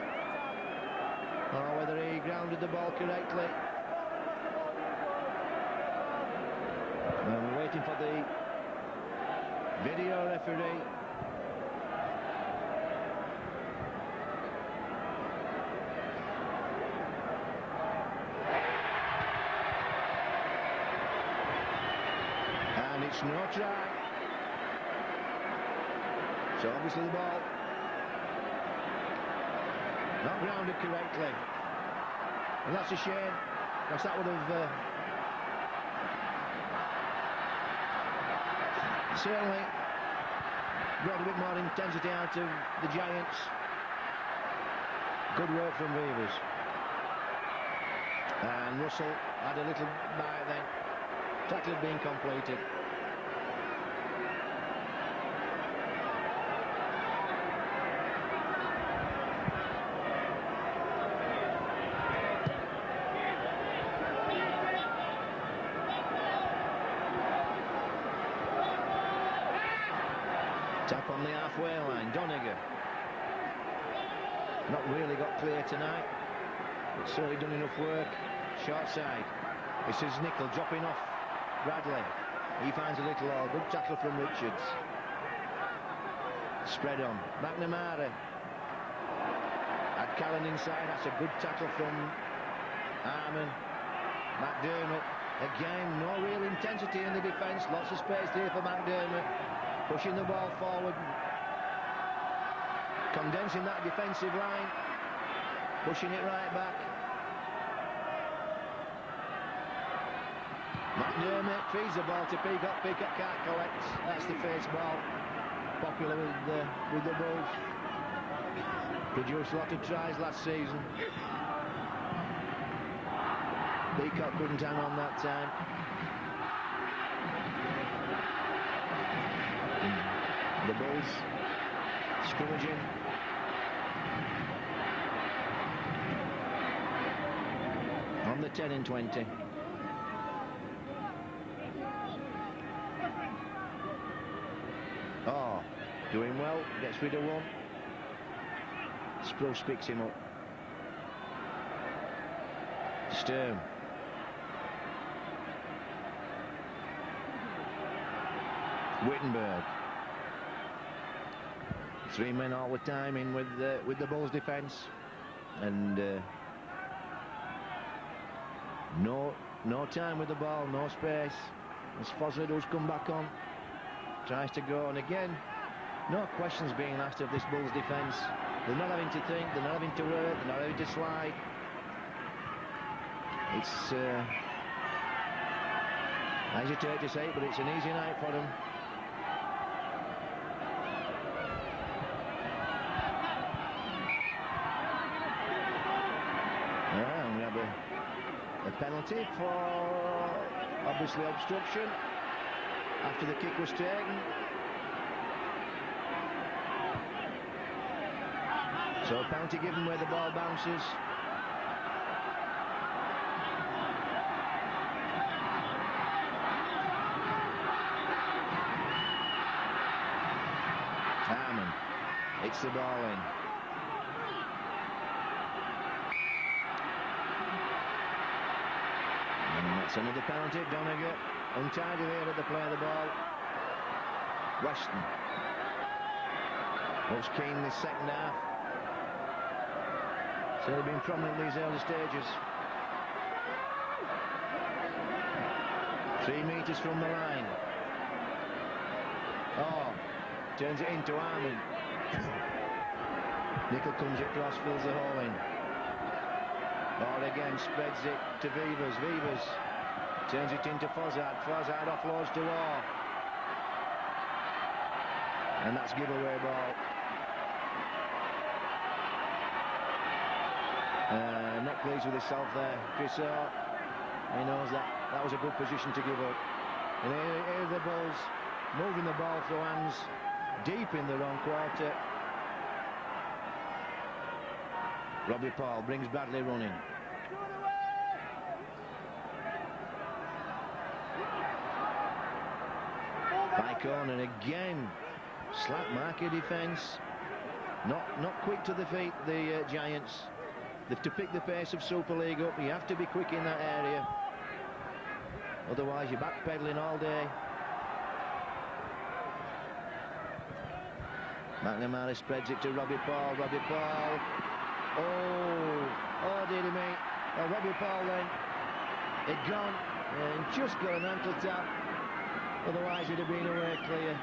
or whether he grounded the ball correctly. And we're waiting for the video referee. And it's no try. So obviously the ball not grounded correctly, and that's a shame, because that would have certainly brought a bit more intensity out of the Giants. Good work from Beavers. And Russell had a little bite then. Tackle had been completed. Tap on the halfway line, Doniger. Not really got clear tonight, but certainly done enough work. Short side. This is Nicol dropping off Bradley. He finds a little hole. Good tackle from Richards. Spread on. McNamara. Had Callan inside. That's a good tackle from Harmon. McDermott. Again, no real intensity in the defence. Lots of space there for McDermott. Pushing the ball forward, condensing that defensive line, pushing it right back. McDermott feeds the ball to Peacock. Peacock can't collect. That's the face ball. Popular with the Bulls. Produced a lot of tries last season. Peacock couldn't hang on that time. The Bulls scrimmaging. On the 10 and 20. Oh, doing well, gets rid of one. Spruce picks him up. Sturm. Wittenberg. 3 men all the time in with the Bulls defence, and no time with the ball, no space. As Fosley does come back on, tries to go, and again, no questions being asked of this Bulls defence. They're not having to think, they're not having to work, they're not having to slide. It's I hesitate to say it, but it's an easy night for them. And we have a penalty for obviously obstruction after the kick was taken. So a penalty given where the ball bounces. Harmon hits the ball in. And that's another penalty. Donegal untidy there at the play of the ball. Weston looks keen this second half. So they've been prominent in these early stages. 3 metres from the line. Oh, turns it into Harmon. Nickel comes across, fills the hole in. Or again spreads it to Vivers. Vivers turns it into Fozzard. Fozzard offloads to Orr. And that's giveaway ball. Not pleased with himself there. Chris Orr, he knows that was a good position to give up. And here the Bulls moving the ball through hands deep in the wrong quarter. Robbie Paul brings Bradley running. By corner again. Slack marker defence. Not quick to the feet, the Giants. To pick the pace of Super League up, you have to be quick in that area. Otherwise you're backpedaling all day. McNamara spreads it to Robbie Paul. Robbie Paul. Oh dear me. Oh, Robbie Paul then. It gone and just got an ankle tap. Otherwise it'd have been away clear.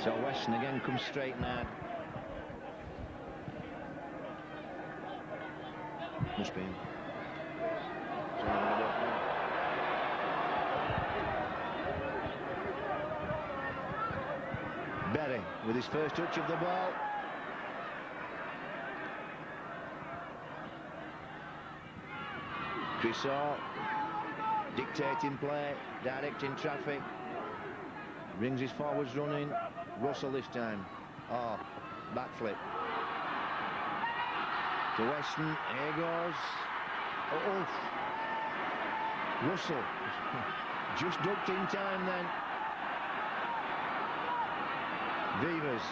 So Weston again comes straight mad. Must be him. Berry with his first touch of the ball. Chris Orr dictating play, directing traffic. Brings his forwards running. Russell this time. Oh, backflip. To Weston. Here goes. Oh. Russell. Just ducked in time then. Vivers.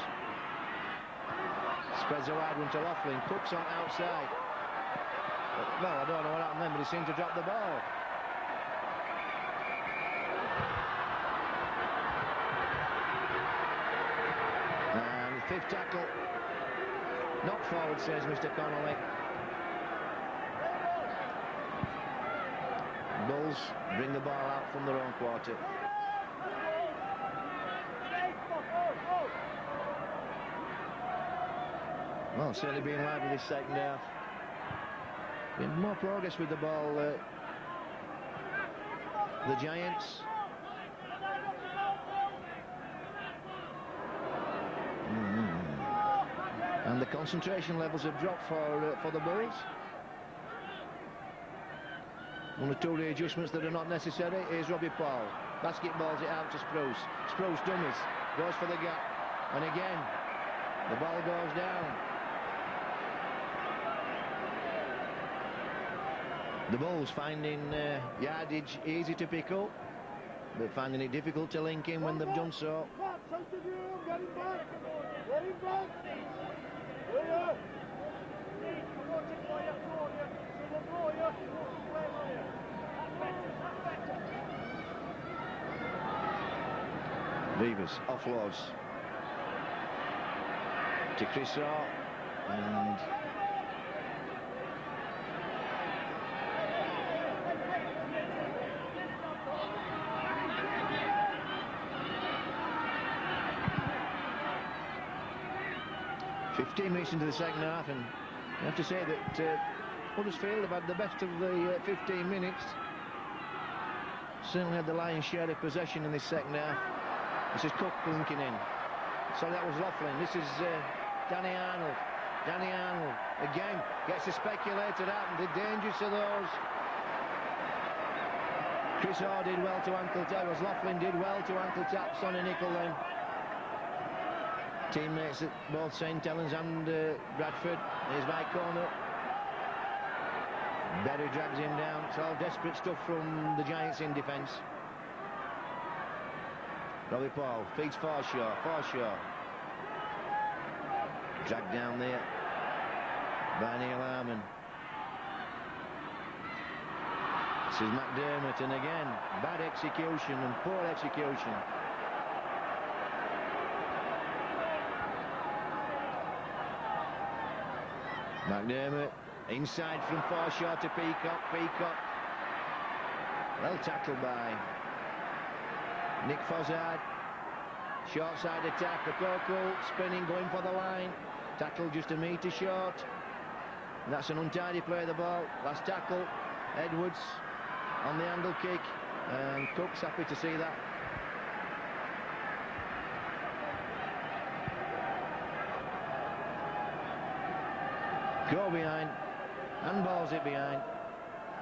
Spreads a wide one to Laughlin. Cooks on outside. Well, I don't know what happened then, but he seemed to drop the ball. Fifth tackle. Not forward, says Mr. Connolly. Bulls bring the ball out from their own quarter. Well, certainly being lively this second half. Been more progress with the ball. The Giants. And the concentration levels have dropped for the Bulls. One or two readjustments that are not necessary. Here's Robbie Paul. Basketballs it out to Spruce. Spruce dummies. Goes for the gap. And again, the ball goes down. The Bulls finding yardage easy to pick up, but finding it difficult to link in when they've done so. Vivas offloads to Crissaw, and minutes into the second half, and you have to say that Huddersfield have had the best of the 15 minutes. Certainly had the lion's share of possession in this second half. This is Cook blinking in. Sorry, that was Laughlin. This is Danny Arnold. Danny Arnold again gets a speculator out, and they're dangerous to those. Chris Orr did well to ankle taps. Laughlin did well to ankle taps on a nickel then. Teammates at both St Helens and Bradford. Here's by corner. Berry drags him down. It's all desperate stuff from the Giants in defence. Robbie Paul feeds Forshaw. Forshaw dragged down there by Neil Harmon. This is McDermott, and again bad execution and poor execution. McDermott inside from Forshaw to Peacock. Peacock well tackled by Nick Fozzard. Short side attack. Okoko spinning, going for the line. Tackle just a metre short. And that's an untidy play of the ball. Last tackle. Edwards on the handle kick, and Cook's happy to see that. Go behind, handballs it behind.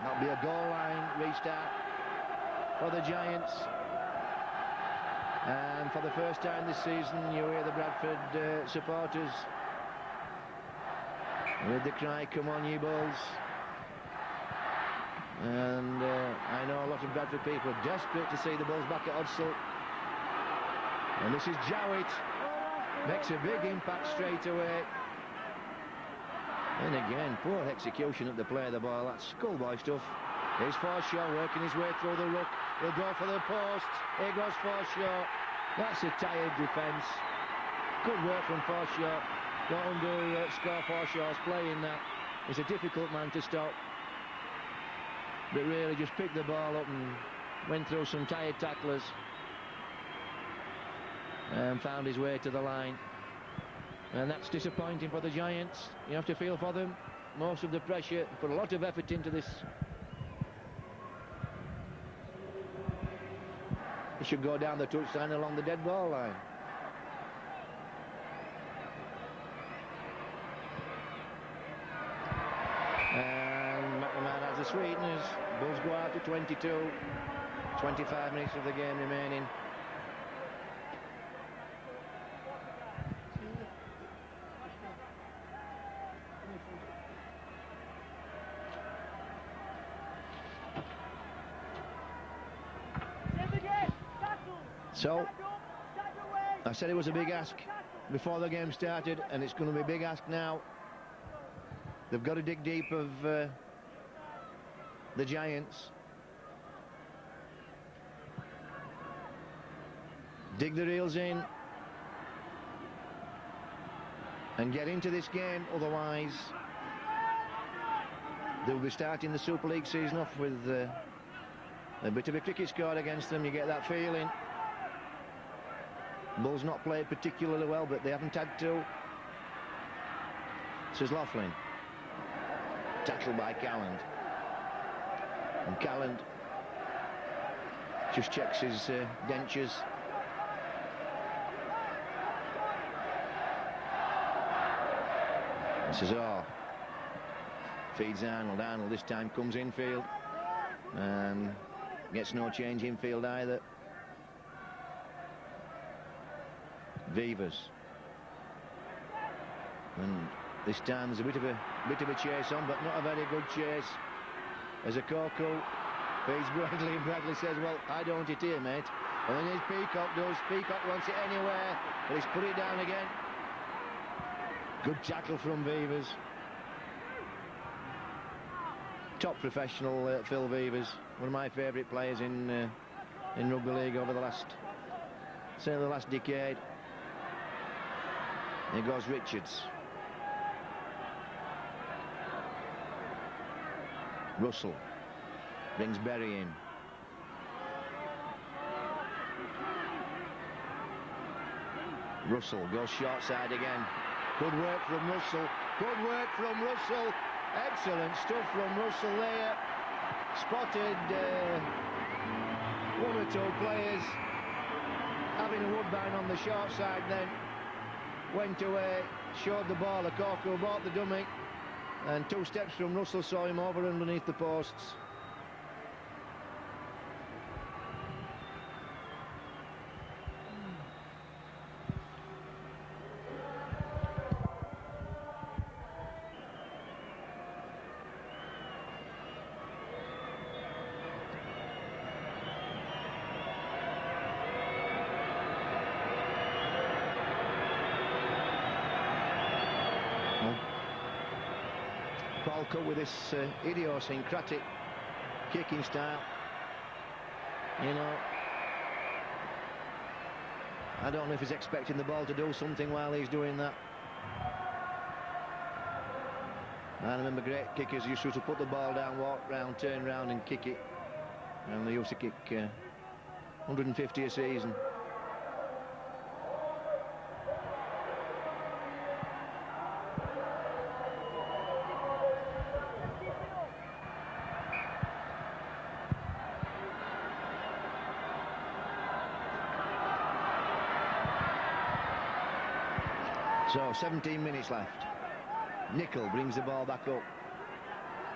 That'll be a goal line restart for the Giants. And for the first time this season, you hear the Bradford supporters with the cry, "Come on, ye Bulls." And I know a lot of Bradford people are desperate to see the Bulls back at Huddersfield. And this is Jowett. Makes a big impact straight away. And again, poor execution at the play of the ball. That's schoolboy stuff. Here's Forshaw working his way through the ruck. He'll go for the post. Here goes Forshaw. That's a tired defence. Good work from Forshaw. Don't underscore Forshaw's play in that. He's a difficult man to stop. But really just picked the ball up and went through some tired tacklers. And found his way to the line. And that's disappointing for the Giants. You have to feel for them. Most of the pressure, put a lot of effort into this. He should go down the touchline along the dead ball line. And McNamara has the sweeteners. Bulls go out to 22. 25 minutes of the game remaining. So, I said it was a big ask before the game started, and it's going to be a big ask now. They've got to dig deep of the Giants. Dig the reels in and get into this game, otherwise they'll be starting the Super League season off with a bit of a cricket squad against them. You get that feeling. Bulls not played particularly well, but they haven't had to. This is Laughlin. Tackled by Calland. And Calland just checks his dentures. This is Orr. Feeds Arnold. Arnold this time comes infield and gets no change infield either. Vivas, and this time there's a bit of a chase on, but not a very good chase. As a Okoko feeds Bradley, and Bradley says, "Well, I don't want it here, mate." And then his Peacock does. Peacock wants it anywhere, but he's put it down again. Good tackle from Vivas. Top professional, Phil Vivas, one of my favourite players in rugby league over the last say the last decade. Here goes Richards. Russell brings Berry in. Russell goes short side again. Good work from Russell. Good work from Russell. Excellent stuff from Russell there. Spotted one or two players having a woodbine on the short side, then went away, showed the ball. Akoko bought the dummy, and 2 steps from Russell saw him over underneath the posts. Cut with this idiosyncratic kicking style. You know, I don't know if he's expecting the ball to do something while he's doing that. I remember great kickers used to put the ball down, walk round, turn round and kick it, and they used to kick 150 a season. So 17 minutes left. Nicol brings the ball back up.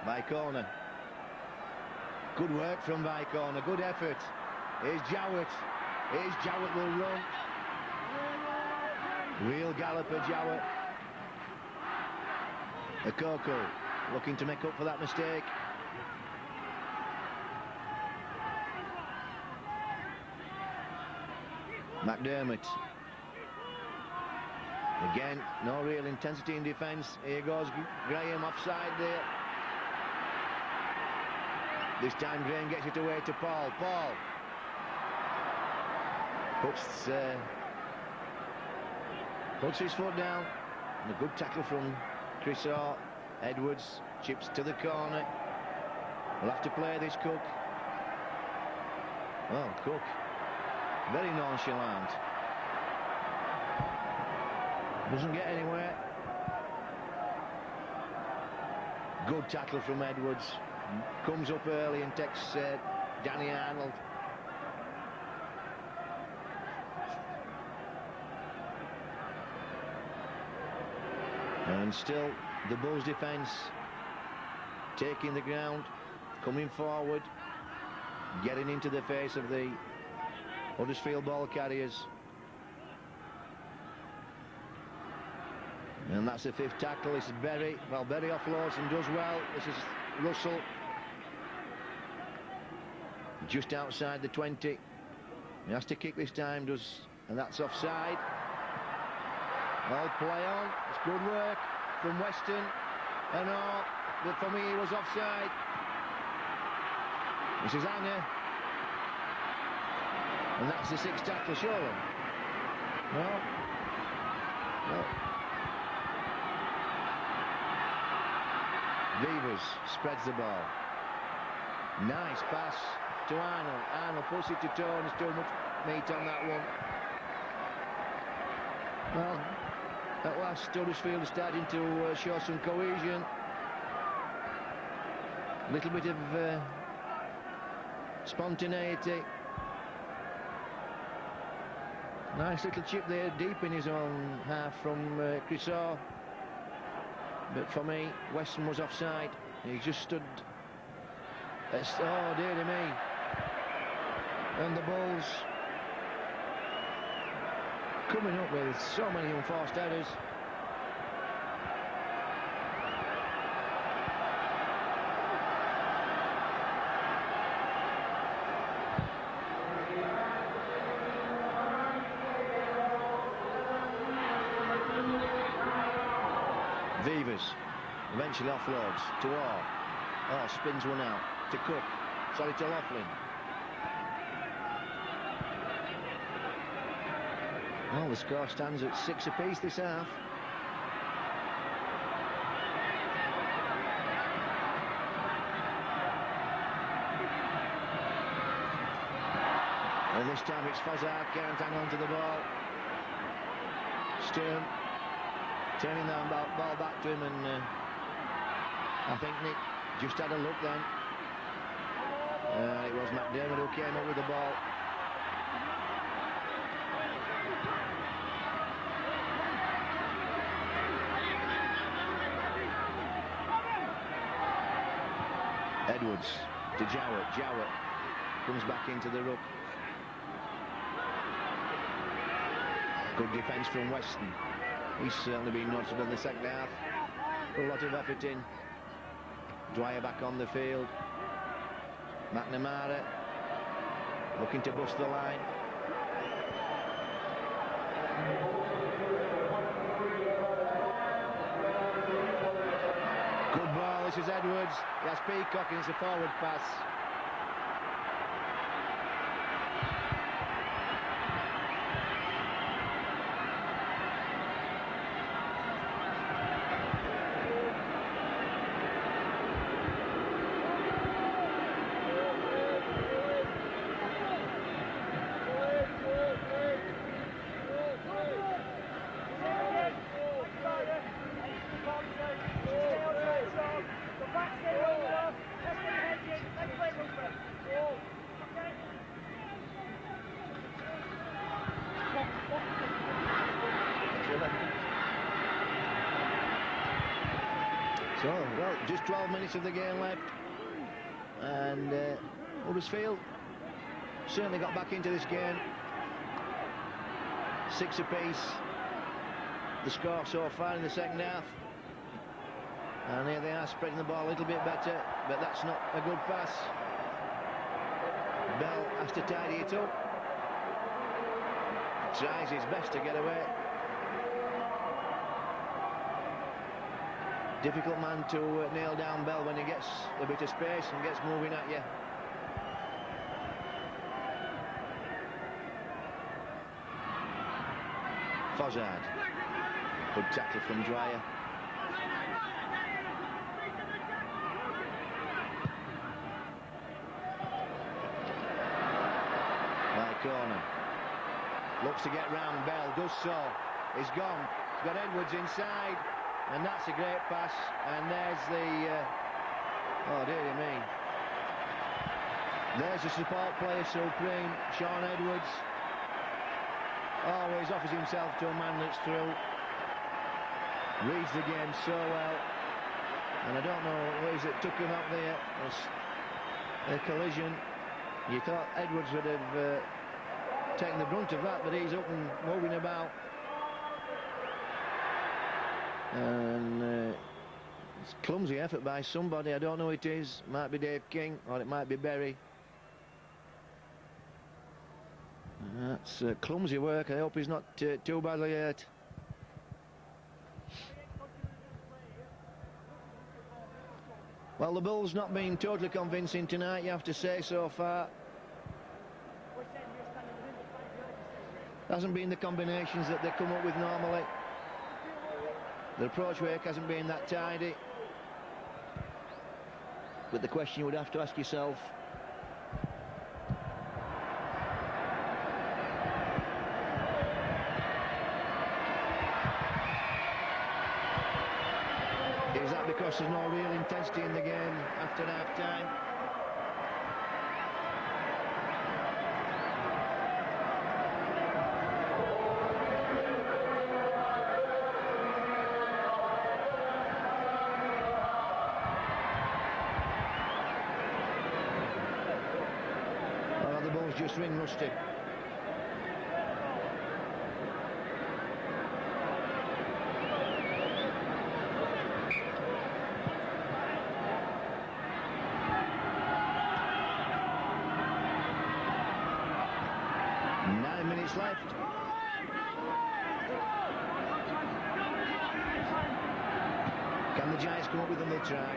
Vicona. Good work from Vicona. Good effort. Here's Jowett. Here's Jowett will run. Real galloper Jowett. Akoko looking to make up for that mistake. McDermott. Again, no real intensity in defence. Here goes Graham offside there. This time Graham gets it away to Paul. Paul puts his foot down. And a good tackle from Crissaw. Edwards chips to the corner. We'll have to play this, Cook. Oh, Cook. Very nonchalant. Doesn't get anywhere. Good tackle from Edwards. Comes up early and takes Danny Arnold. And still the Bulls defence taking the ground, coming forward, getting into the face of the Huddersfield ball carriers. And that's the 5th tackle. This is Berry. Well, Berry offloads and does well. This is Russell. Just outside the 20. He has to kick this time, and that's offside. All play on. It's good work from Weston. And all, but for me he was offside. This is Anger. And that's the 6th tackle, surely. No. No. Beavers spreads the ball. Nice pass to Arnold. Arnold puts it to toe, and there's too much meat on that one. Well, at last Huddersfield is starting to show some cohesion. A little bit of spontaneity. Nice little chip there, deep in his own half from Crissaw. But for me, Weston was offside. He just stood. Oh dear me. And the Bulls coming up with so many unforced errors. Vivas eventually offloads to Orr. Oh, spins one out to Cook. Sorry, to Laughlin. Well, the score stands at 6 apiece this half. Well, this time it's Fozzard, can't hang on to the ball. Stern turning that ball back to him, and I think Nick just had a look then. It was McDermott who came up with the ball. Edwards to Jowett. Jowett comes back into the ruck. Good defence from Weston. He's certainly been noticeable in the second half. Put a lot of effort in. Dwyer back on the field. McNamara looking to bust the line. Good ball, this is Edwards. He has Peacock and it's a forward pass. So, well, just 12 minutes of the game left, and Huddersfield certainly got back into this game. 6 apiece, the score so far in the second half. And here they are spreading the ball a little bit better, but that's not a good pass. Bell has to tidy it up. Tries his best to get away. Difficult man to nail down Bell when he gets a bit of space and gets moving at you. Fozzard. Good tackle from Dwyer. Right corner. Looks to get round Bell, does so. He's gone. He's got Edwards inside. And that's a great pass, and there's the oh dearie me, there's the support player supreme, Sean Edwards. Always offers himself to a man that's through, reads the game so well, and I don't know what is it took him up there. A collision. You thought Edwards would have taken the brunt of that, but he's up and moving about. And it's a clumsy effort by somebody. I don't know who it is. Might be Dave King or it might be Berry. That's clumsy work. I hope he's not too badly hurt. Well, the Bulls not been totally convincing tonight, you have to say, so far. Hasn't been the combinations that they come up with normally. The approach work hasn't been that tidy. But the question you would have to ask yourself, is that because there's no real intensity in the game after half-time? Just ring rusty. Nine minutes left. Can the Giants come up with them? They'll try.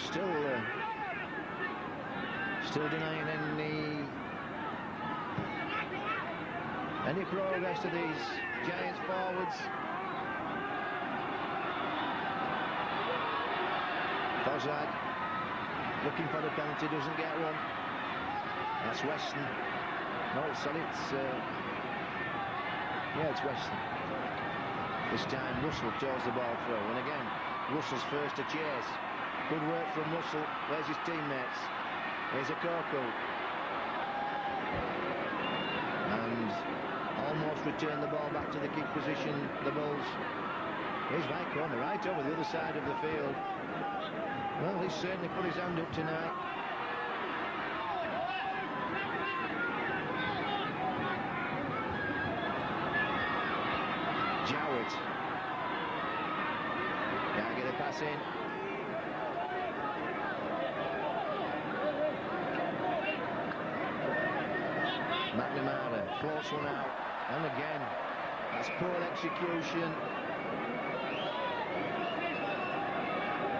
still denying any progress to these Giants forwards. Fozzard looking for the penalty, doesn't get one. That's Weston. No, sorry, it's Weston. This time Russell toes the ball through, and again Russell's first to chase. Good work from Russell. Where's his teammates? Here's a Koko. And almost returned the ball back to the kick position, the Bulls. Here's Vicona right over the other side of the field. Well, he's certainly put his hand up tonight. Jowett. Can't get a pass in. McNamara floats one out, and again that's poor execution,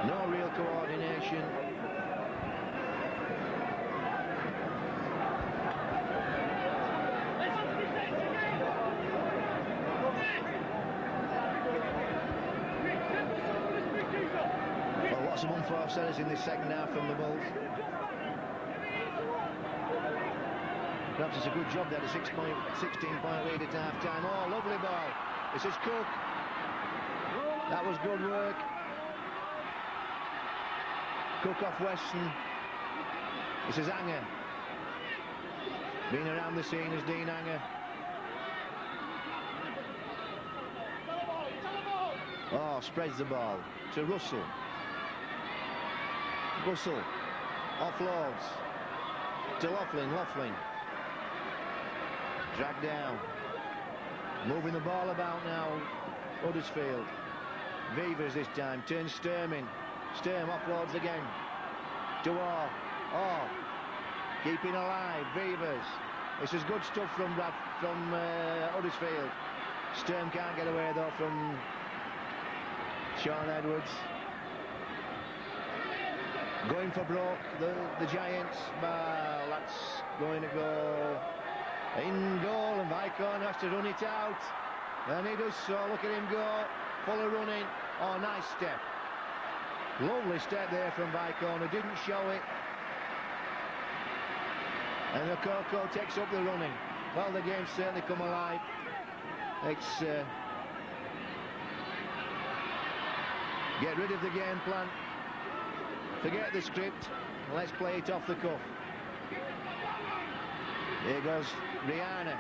no real coordination. Well, lots of unforced errors in this second half from the Bulls. Perhaps it's a good job they had a 16-point lead at half-time. Oh, lovely ball. This is Cook. That was good work. Cook off Weston. This is Anger. Been around the scene as Dean Anger. Oh, spreads the ball to Russell. Russell offloads to Laughlin. Laughlin. Dragged down. Moving the ball about now. Huddersfield. Vevers this time. Turns Sturm in. Sturm offloads again. To Orr. Orr. Keeping alive. Vevers. This is good stuff from Huddersfield. Sturm can't get away though from Sean Edwards. Going for broke. The Giants. Well, that's going to go in goal, and Vicon has to run it out, and he does so. Look at him go, full of running. Oh, nice step, lovely step there from Vicon, who didn't show it, and the Koko takes up the running. Well, the game's certainly come alive. It's get rid of the game plan, forget the script, and let's play it off the cuff. Here goes Rihanna,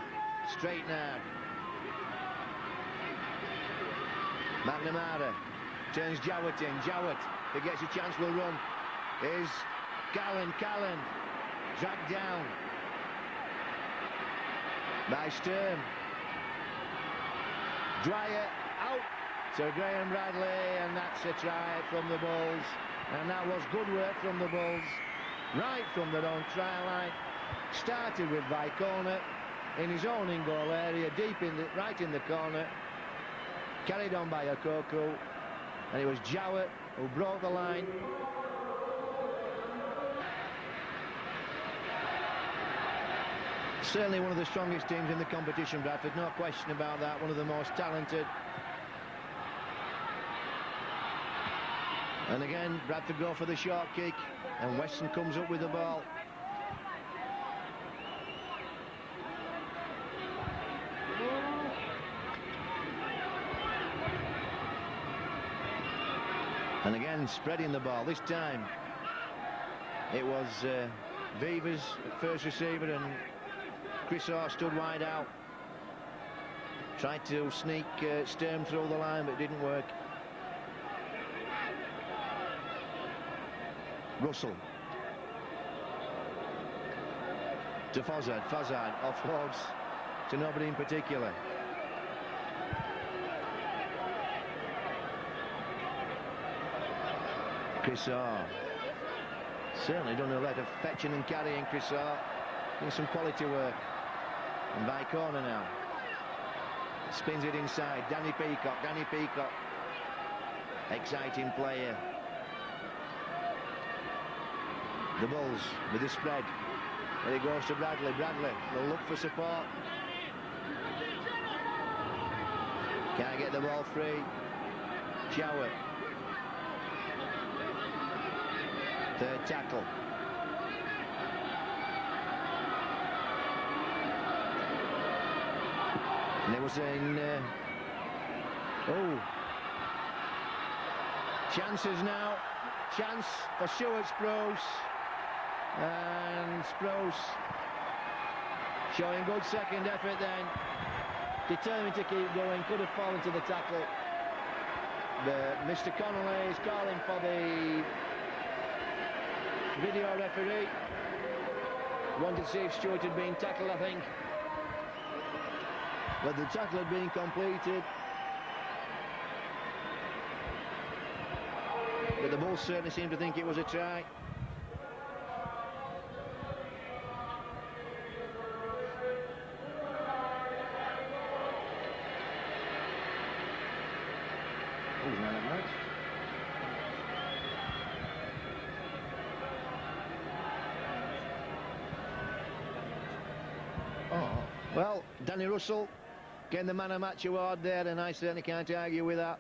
straight now. McNamara turns Jowett in. Jowett, if he gets a chance, will run. Here's Callan. Callan dragged down by Sturm. Dwyer out to Graham Bradley, and that's a try from the Bulls. And that was good work from the Bulls, right from their own try line. Started with Vicona in his own in-goal area, right in the corner, carried on by Okoku, and it was Jowett who broke the line. Certainly one of the strongest teams in the competition, Bradford, no question about that, one of the most talented. And again, Bradford go for the short kick, and Weston comes up with the ball. And again, spreading the ball. This time, it was Vevers at first receiver, and Chris Orr stood wide out. Tried to sneak Sturm through the line, but it didn't work. Russell. To Fozzard. Fozzard offloads to nobody in particular. Chris Orr. Certainly done a lot of fetching and carrying, Chris Orr. Doing some quality work. And by corner now. Spins it inside. Danny Peacock. Danny Peacock. Exciting player. The Bulls with the spread. There he goes to Bradley. Bradley will look for support. Can't get the ball free. Shower. Third tackle. And it was in... chances now. Chance for Stuart Sprouse. And Sprouse showing good second effort then. Determined to keep going. Could have fallen to the tackle. But Mr. Connolly is calling for the video referee. Wanted to see if Stuart had been tackled, I think. But the tackle had been completed. But the Bulls certainly seemed to think it was a try. Who's man of the match? Oh, well, Danny Russell getting the man of match award there, and I certainly can't argue with that.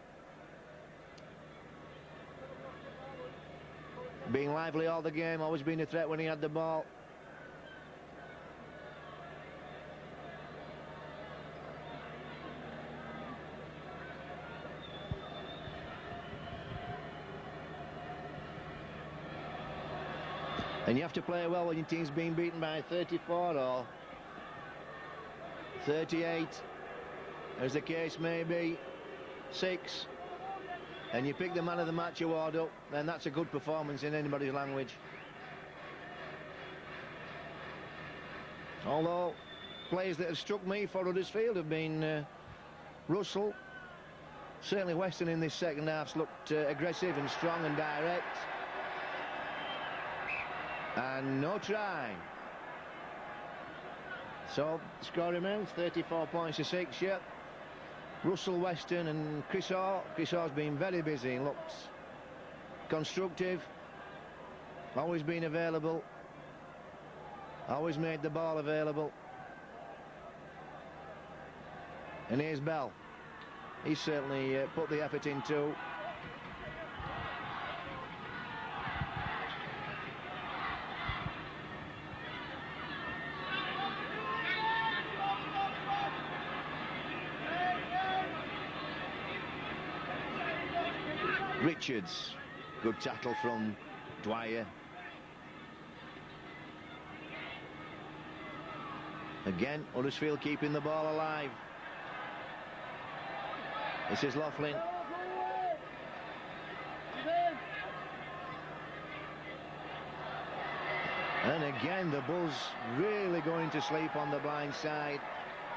Being lively all the game, always been a threat when he had the ball. And you have to play well when your team's being beaten by 34 or 38, as the case may be, 6. And you pick the man of the match award up, then that's a good performance in anybody's language. Although players that have struck me for Huddersfield have been Russell. Certainly Weston in this second half's looked aggressive and strong and direct. And no try. So the score remains 34 points to 6, yeah. Russell, Weston and Chris Orr. Chris Orr's been very busy and looked constructive. Always been available. Always made the ball available. And here's Bell. He's certainly put the effort in too. Richards, good tackle from Dwyer. Again, Huddersfield keeping the ball alive. This is Laughlin. And again, the Bulls really going to sleep on the blind side,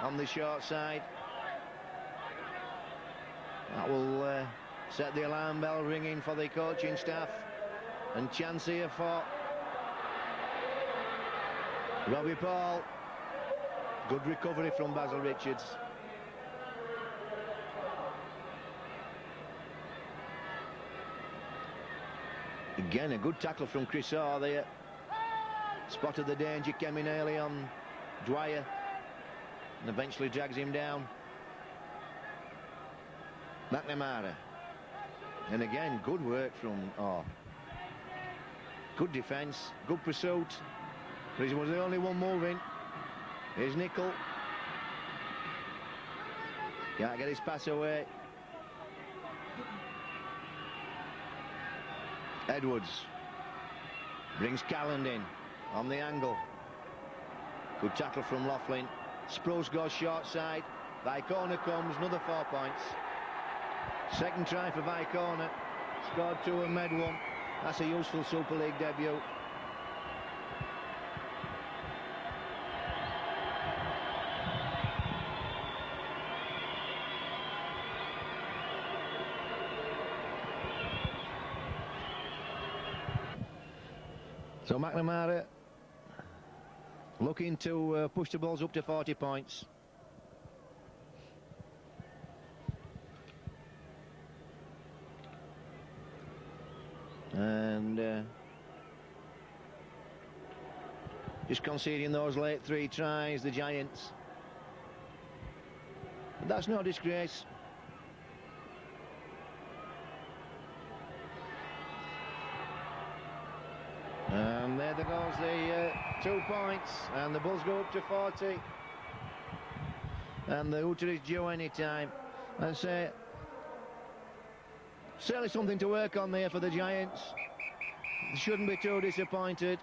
on the short side. That will set the alarm bell ringing for the coaching staff. And chance here for Robbie Paul. Good recovery from Basil Richards. Again, a good tackle from Chris Orr there. Spotted the danger, came in early on Dwyer and eventually drags him down. McNamara. And again, good work from Orr. Good defence, good pursuit. But he was the only one moving. Here's Nickel. Can't get his pass away. Edwards brings Calland in on the angle. Good tackle from Laughlin. Sprouse goes short side. Vicona comes, another 4 points. Second try for Vicona. Scored 2 and made 1. That's a useful Super League debut. So McNamara looking to push the Bulls up to 40 points. And Just conceding those late 3 tries, the Giants. But that's no disgrace. And there goes the 2 points, and the Bulls go up to 40. And the hooter is due any time. And say, certainly something to work on there for the Giants. They shouldn't be too disappointed.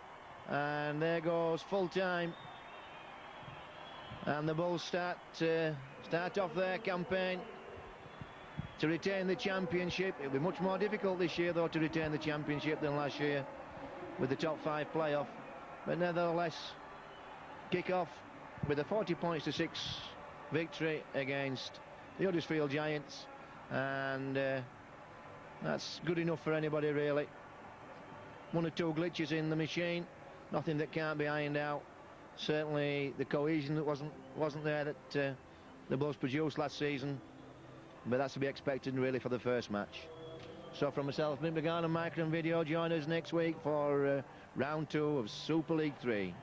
And there goes full time. And the Bulls start off their campaign to retain the championship. It'll be much more difficult this year, though, to retain the championship than last year with the top 5 playoff. But nevertheless, kick off with a 40 points to 6 victory against the Huddersfield Giants. And that's good enough for anybody, really. 1 or 2 glitches in the machine, nothing that can't be ironed out. Certainly the cohesion that wasn't there that the Bulls produced last season, but that's to be expected really for the first match. So from myself, Mick McGann and Micro and Video, join us next week for round 2 of Super League 3.